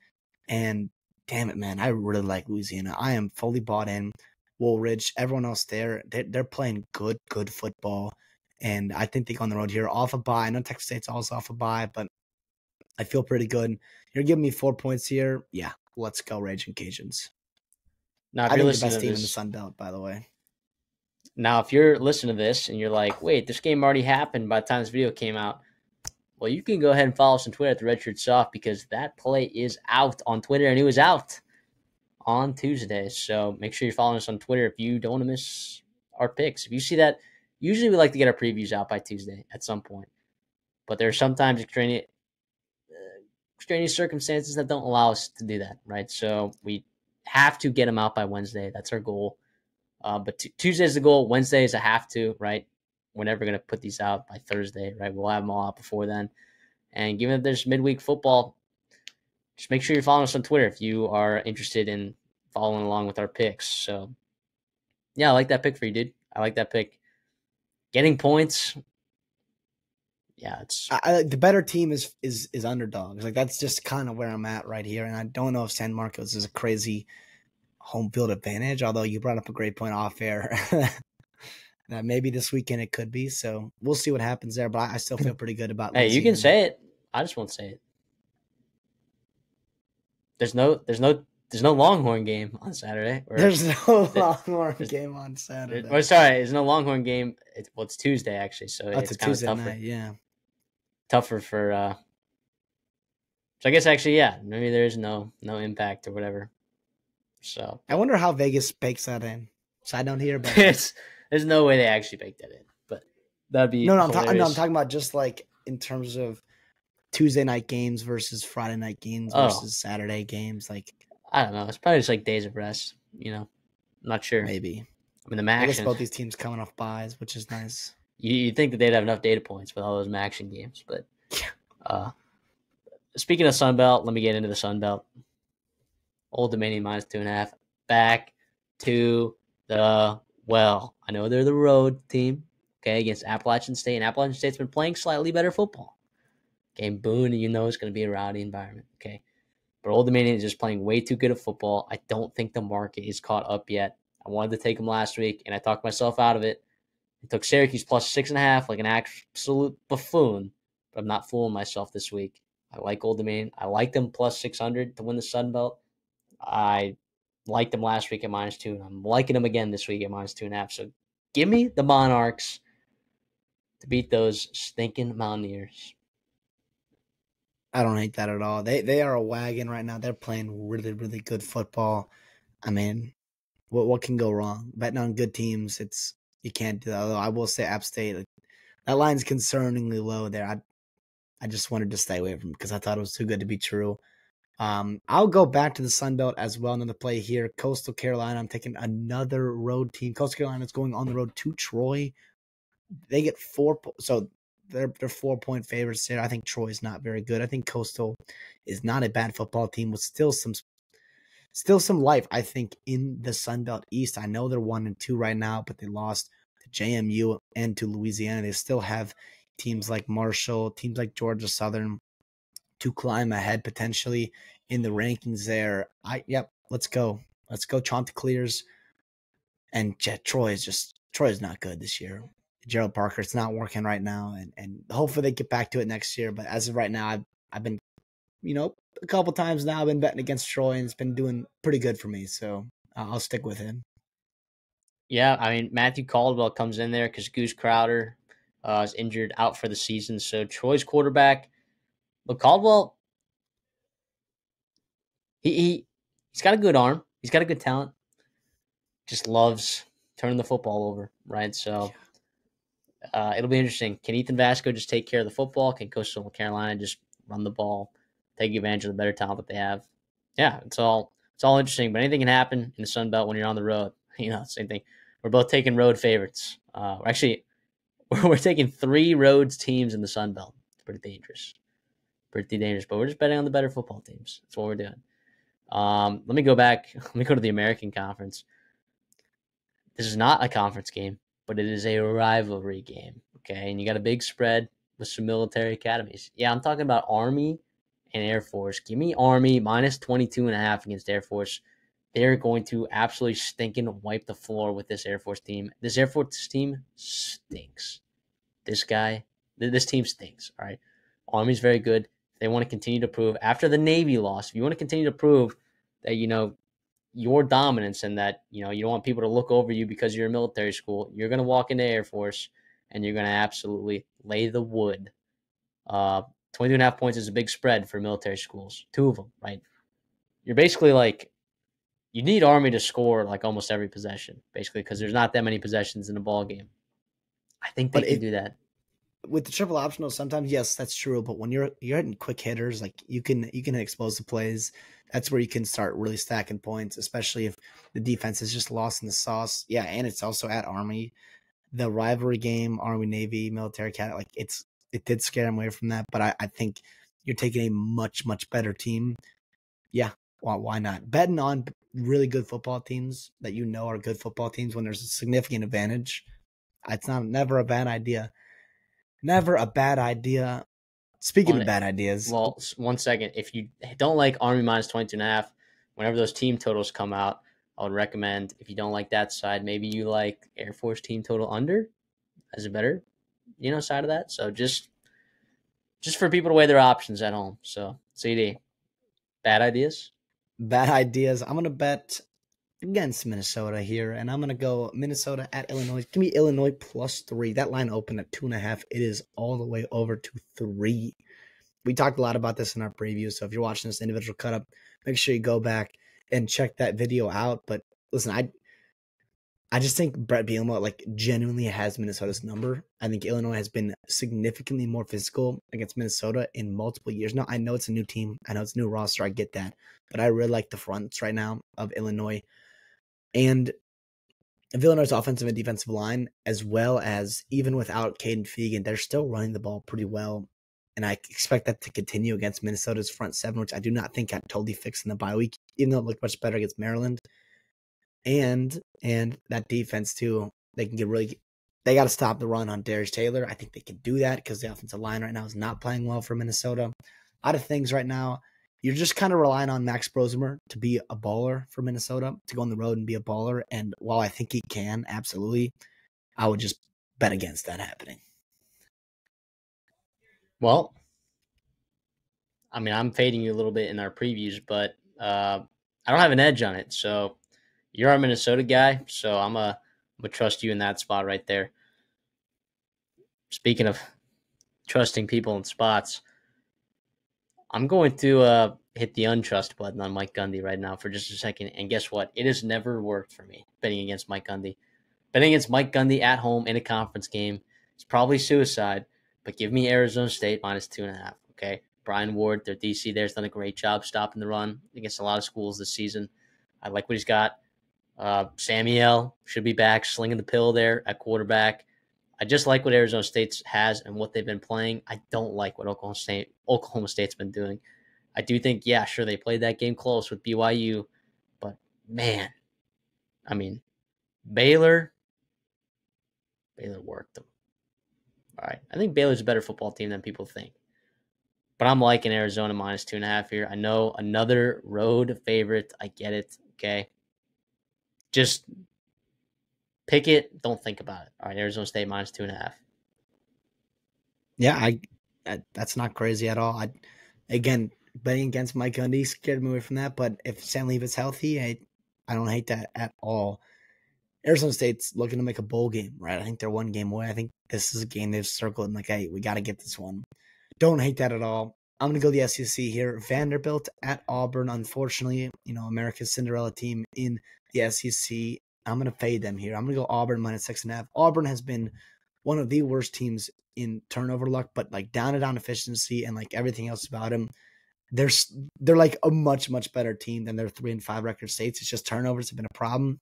And damn it, man, I really like Louisiana. I am fully bought in. Woolridge, everyone else there, they're playing good football. And I think they go on the road here off a bye. I know Texas State's also off a bye, but I feel pretty good. You're giving me 4 points here. Yeah, let's go, Raging Cajuns. Now, if I you're think the listening best to team in the this, Sun Belt, by the way. now if you're listening to this and you're like, wait, this game already happened by the time this video came out, well, you can go ahead and follow us on Twitter at the Redshirt Soft because that play is out on Twitter, and it was out on Tuesday. So make sure you're following us on Twitter if you don't want to miss our picks. If you see that, usually we like to get our previews out by Tuesday at some point. But there are sometimes extraneous circumstances that don't allow us to do that, right? So we have to get them out by Wednesday. That's our goal. But Tuesday is the goal. Wednesday is a have to, right? We're never going to put these out by Thursday, right? We'll have them all out before then. And given that there's midweek football, just make sure you're following us on Twitter if you are interested in following along with our picks. So, yeah, I like that pick for you, dude. I like that pick. Getting points, yeah, it's the better team is underdogs. Like that's just kind of where I'm at right here. And I don't know if San Marcos is a crazy home field advantage, although you brought up a great point off air. That maybe this weekend it could be. So we'll see what happens there. But I still feel pretty good about hey, you can say it. I just won't say it. There's no Longhorn game on Saturday. There's no Longhorn game on Saturday. There's no Longhorn game. It's Tuesday actually, so it's kind of tougher. Night, yeah, tougher for. So I guess actually, yeah, maybe there's no impact or whatever. So I wonder how Vegas bakes that in. Side note here, but there's no way they actually bake that in. But that'd be I'm talking about just like in terms of Tuesday night games versus Friday night games versus Saturday games. Like I don't know. It's probably just like days of rest. You know, I'm not sure. Maybe. I mean, the Maction. I guess both these teams coming off buys, which is nice. You'd think that they'd have enough data points with all those Maction games, but speaking of Sun Belt, let me get into the Sun Belt. Old Dominion -2.5. Back to the well. I know they're the road team, okay, against Appalachian State, and Appalachian State's been playing slightly better football. Okay, Boone, you know it's going to be a rowdy environment, okay? But Old Dominion is just playing way too good of football. I don't think the market is caught up yet. I wanted to take them last week, and I talked myself out of it. I took Syracuse +6.5 like an absolute buffoon, but I'm not fooling myself this week. I like Old Dominion. I like them +600 to win the Sun Belt. I liked them last week at -2, and I'm liking them again this week at -2.5. So give me the Monarchs to beat those stinking Mountaineers. I don't hate that at all. They are a wagon right now. They're playing really, really good football. I mean, what can go wrong? Betting on good teams, you can't do that. Although I will say App State, that line's concerningly low there. I just wanted to stay away from it because I thought it was too good to be true. I'll go back to the Sun Belt as well. Another play here. Coastal Carolina. I'm taking another road team. Coastal Carolina is going on the road to Troy. They get 4. So they're 4-point favorites there. I think Troy's not very good. I think Coastal is not a bad football team with still some life, I think, in the Sun Belt East. I know they're 1-2 right now, but they lost to JMU and to Louisiana. They still have teams like Marshall, teams like Georgia Southern to climb ahead potentially in the rankings there. Let's go. Let's go Chanticleers. And Troy is not good this year. Gerald Parker, it's not working right now, and hopefully they get back to it next year. But as of right now, I've been a couple times now I've been betting against Troy, and it's been doing pretty good for me. So I'll stick with him. Yeah, I mean, Matthew Caldwell comes in there because Goose Crowder is injured out for the season. So Troy's quarterback, but Caldwell, he's got a good arm. He's got a good talent. Just loves turning the football over, right? So it'll be interesting. Can Ethan Vasco just take care of the football? Can Coastal Carolina just run the ball, take advantage of the better talent that they have? Yeah, it's all interesting. But anything can happen in the Sun Belt when you're on the road. Same thing. We're both taking road favorites. Actually, we're taking 3 roads teams in the Sun Belt. It's pretty dangerous. Pretty dangerous. But we're just betting on the better football teams. That's what we're doing. Let me go back. Let me go to the American Conference. This is not a conference game, but it is a rivalry game. Okay. And you got a big spread with some military academies. Yeah, I'm talking about Army and Air Force. Give me Army minus 22.5 against Air Force. They're going to absolutely stinking wipe the floor with this Air Force team. This Air Force team stinks. This team stinks. All right. Army's very good. They want to continue to prove after the Navy loss. If you want to continue to prove that, your dominance and that, you don't want people to look over you because you're a military school, you're going to walk into Air Force and you're going to absolutely lay the wood. 22.5 points is a big spread for military schools. 2 of them, right? You're basically like, you need Army to score like almost every possession, basically, because there's not that many possessions in a ball game. I think they can do that. With the triple optional, sometimes yes, that's true. But when you're hitting quick hitters, like you can expose the plays. That's where you can start really stacking points, especially if the defense is just lost in the sauce. Yeah, and it's also at Army, the rivalry game, Army Navy military cat. Like it did scare them away from that, but I think you're taking a much better team. Yeah, why not betting on really good football teams that are good football teams when there's a significant advantage? It's never a bad idea. Never a bad idea. Speaking of bad ideas. Well, 1 second. If you don't like Army minus 22.5, whenever those team totals come out, I would recommend, if you don't like that side, maybe you like Air Force team total under as a better, side of that. So just for people to weigh their options at home. So CD, bad ideas? Bad ideas. I'm going to bet against Minnesota here, and I'm going to go Minnesota at Illinois. Give me Illinois +3. That line opened at 2.5. It is all the way over to 3. We talked a lot about this in our preview, so if you're watching this individual cut up, make sure you go back and check that video out. But listen, I just think Brett Bielema genuinely has Minnesota's number. I think Illinois has been significantly more physical against Minnesota in multiple years now. I know it's a new team. I know it's a new roster. I get that. But I really like the fronts right now of Illinois. And of Illinois' offensive and defensive line, as well as even without Caden Fegan, they're still running the ball pretty well. And I expect that to continue against Minnesota's front 7, which I do not think got totally fixed in the bye week, even though it looked much better against Maryland. And that defense, too, they got to stop the run on Darius Taylor. I think they can do that because the offensive line right now is not playing well for Minnesota. A lot of things right now. You're just kind of relying on Max Brosemer to be a baller for Minnesota, to go on the road and be a baller. And while I think he can, absolutely, I would just bet against that happening. Well, I mean, I'm fading you a little bit in our previews, but I don't have an edge on it. So you're our Minnesota guy, so I'm going to trust you in that spot right there. Speaking of trusting people in spots, I'm going to hit the untrust button on Mike Gundy right now for just a second. And guess what? It has never worked for me betting against Mike Gundy. Betting against Mike Gundy at home in a conference game is probably suicide, but give me Arizona State minus 2.5, okay? Brian Ward, their DC there, has done a great job stopping the run against a lot of schools this season. I like what he's got. Samuel should be back, slinging the pill there at quarterback. I just like what Arizona State has and what they've been playing. I don't like what Oklahoma State's been doing. I do think, yeah, sure, they played that game close with BYU, but man, I mean, Baylor worked them. All right, I think Baylor's a better football team than people think, but I'm liking Arizona minus 2.5 here. I know another road favorite. I get it. Okay, just pick it. Don't think about it. All right, Arizona State minus 2.5. Yeah, that's not crazy at all. Again, betting against Mike Gundy scared me away from that. But if Sam Leave is healthy, I don't hate that at all. Arizona State's looking to make a bowl game, right? I think they're one game away. I think this is a game they've circled and like, hey, we got to get this one. Don't hate that at all. I'm going to go the SEC here. Vanderbilt at Auburn. Unfortunately, America's Cinderella team in the SEC. I'm going to fade them here. I'm going to go Auburn -6.5. Auburn has been one of the worst teams in turnover luck, but like down and down efficiency and like everything else about them, they're like a much, much better team than their 3-5 record states. It's just turnovers have been a problem.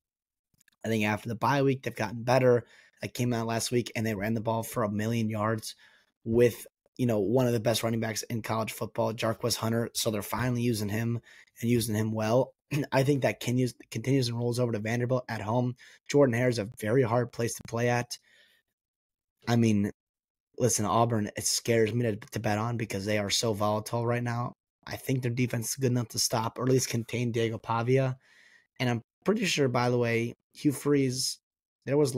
I think after the bye week, they've gotten better. I came out last week and they ran the ball for 1,000,000 yards with, one of the best running backs in college football, Jarquez Hunter. So they're finally using him and using him well. I think that continues and rolls over to Vanderbilt at home. Jordan Hare is a very hard place to play at. I mean, listen, Auburn, it scares me to bet on because they are so volatile right now. I think their defense is good enough to stop or at least contain Diego Pavia. And I'm pretty sure, by the way, Hugh Freeze, there was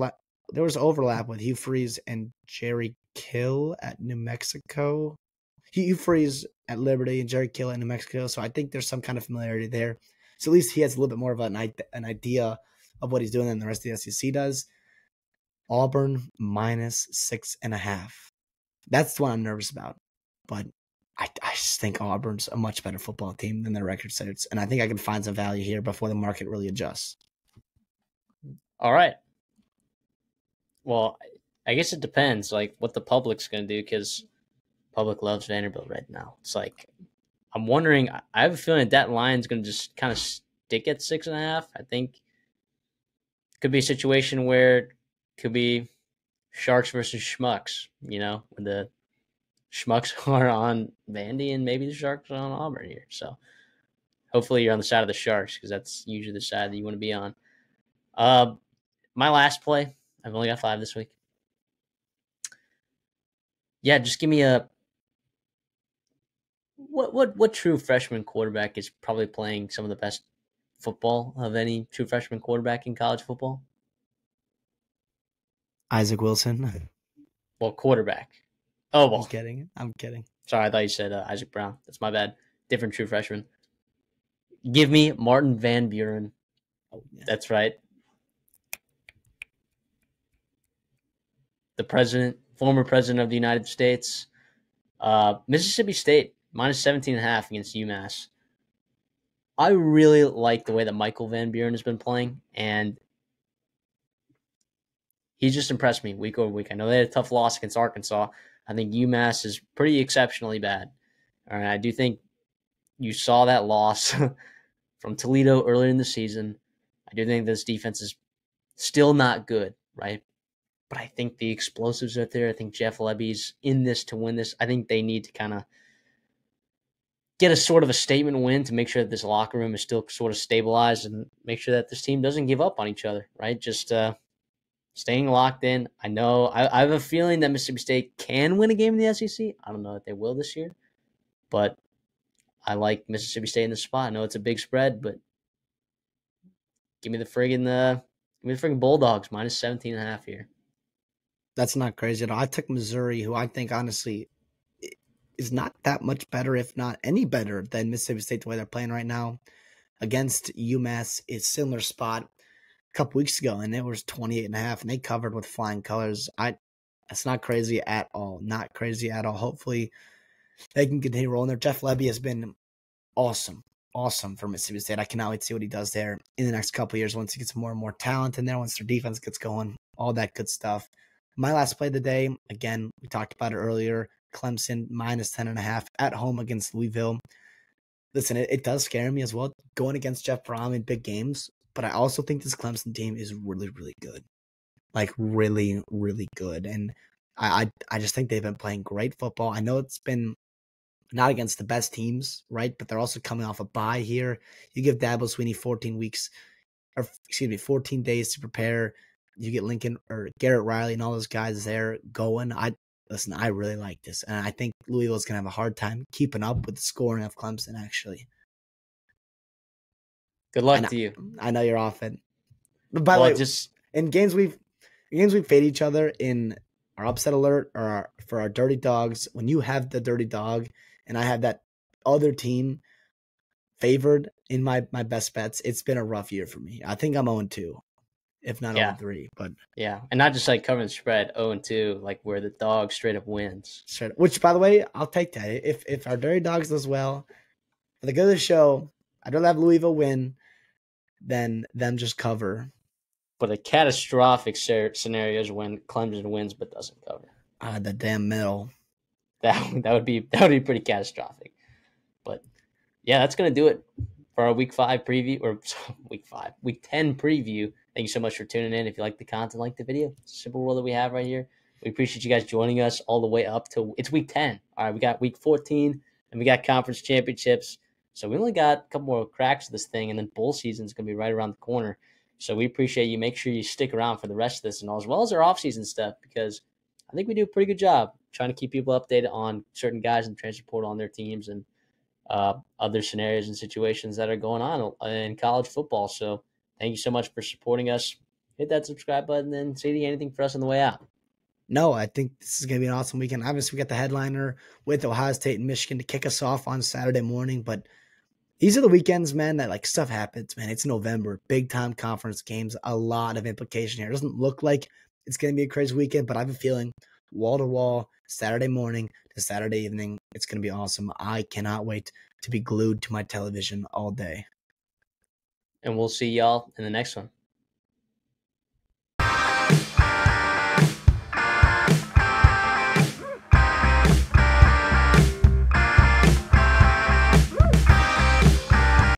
overlap with Hugh Freeze and Jerry Kill at New Mexico. Hugh Freeze at Liberty and Jerry Kill at New Mexico. So I think there's some kind of familiarity there. So at least he has a little bit more of an idea of what he's doing than the rest of the SEC does. Auburn -6.5. That's the one I'm nervous about. But I just think Auburn's a much better football team than their record sets. And I think I can find some value here before the market really adjusts. All right. Well, I guess it depends, like, what the public's going to do, because public loves Vanderbilt right now. It's like, I'm wondering, I have a feeling that line's going to just kind of stick at 6.5. I think it could be a situation where it could be Sharks versus Schmucks, when the Schmucks are on Vandy and maybe the Sharks are on Auburn here. So hopefully you're on the side of the Sharks because that's usually the side that you want to be on. My last play, I've only got 5 this week. Yeah, just give me a what true freshman quarterback is probably playing some of the best football of any true freshman quarterback in college football? Isaac Wilson. Well, quarterback. Oh, well. I'm kidding. Sorry, I thought you said Isaac Brown. That's my bad. Different true freshman. Give me Martin Van Buren. Oh, yeah. That's right. The former president of the United States. Mississippi State, -17.5 against UMass. I really like the way that Michael Van Buren has been playing, and he's just impressed me week over week. I know they had a tough loss against Arkansas. I think UMass is pretty exceptionally bad. All right, I do think you saw that loss from Toledo earlier in the season. I do think this defense is still not good, right? But I think the explosives are there. I think Jeff Lebby's in this to win this. I think they need to kind of get a sort of a statement win to make sure that this locker room is still sort of stabilized and make sure that this team doesn't give up on each other, right? Just staying locked in. I know I have a feeling that Mississippi State can win a game in the SEC. I don't know if they will this year, but I like Mississippi State in the spot. I know it's a big spread, but give me the friggin' Bulldogs -17.5 here. That's not crazy at all. I took Missouri, who I think honestly is not that much better, if not any better than Mississippi State the way they're playing right now. Against UMass, it's similar spot a couple weeks ago, and it was 28.5, and they covered with flying colors. That's not crazy at all. Not crazy at all. Hopefully they can continue rolling there. Jeff Lebby has been awesome for Mississippi State. I cannot wait to see what he does there in the next couple of years once he gets more and more talent in there, once their defense gets going, all that good stuff. My last play of the day, again, we talked about it earlier, Clemson -10.5 at home against Louisville. Listen, it does scare me as well going against Jeff Brom in big games, but I also think this Clemson team is really, really good. Like really, really good. And I just think they've been playing great football. I know it's been not against the best teams, right? But they're also coming off a bye here. You give Dabo Swinney 14 days to prepare. You get Lincoln or Garrett Riley and all those guys there going. I really like this. And I think Louisville's going to have a hard time keeping up with the scoring of Clemson, actually. Good luck to you. I know you're off it. But by the way, just in games we fade each other in our upset alert or for our dirty dogs, when you have the dirty dog and I have that other team favored in my best bets, it's been a rough year for me. I think I'm 0-2, if not Yeah. 0-3. But Yeah. And not just like covering the spread 0-2, like where the dog straight up wins. which, by the way, I'll take that. If our Dirty Dogs does well, for the good of the show, I'd rather have Louisville win than them just cover. But a catastrophic scenario is when Clemson wins but doesn't cover. The damn middle. That would be pretty catastrophic. But yeah, that's gonna do it for our week 5 preview, or week 10 preview. Thank you so much for tuning in. If you like the content, like the video, it's a simple rule that we have right here. We appreciate you guys joining us all the way up to it's week 10. All right, we got week 14 and we got conference championships. So we only got a couple more cracks of this thing, and then bowl season is gonna be right around the corner. So we appreciate you. Make sure you stick around for the rest of this and all, as well as our offseason stuff, because I think we do a pretty good job trying to keep people updated on certain guys in the transfer portal on their teams and other scenarios and situations that are going on in college football. So thank you so much for supporting us. Hit that subscribe button and CD, anything for us on the way out. No, I think this is going to be an awesome weekend. Obviously, we got the headliner with Ohio State and Michigan to kick us off on Saturday morning, but these are the weekends, man, that like stuff happens, man. It's November, big time conference games, a lot of implication here. It doesn't look like it's going to be a crazy weekend, but I have a feeling wall to wall, Saturday morning to Saturday evening, it's going to be awesome. I cannot wait to be glued to my television all day. And we'll see y'all in the next one.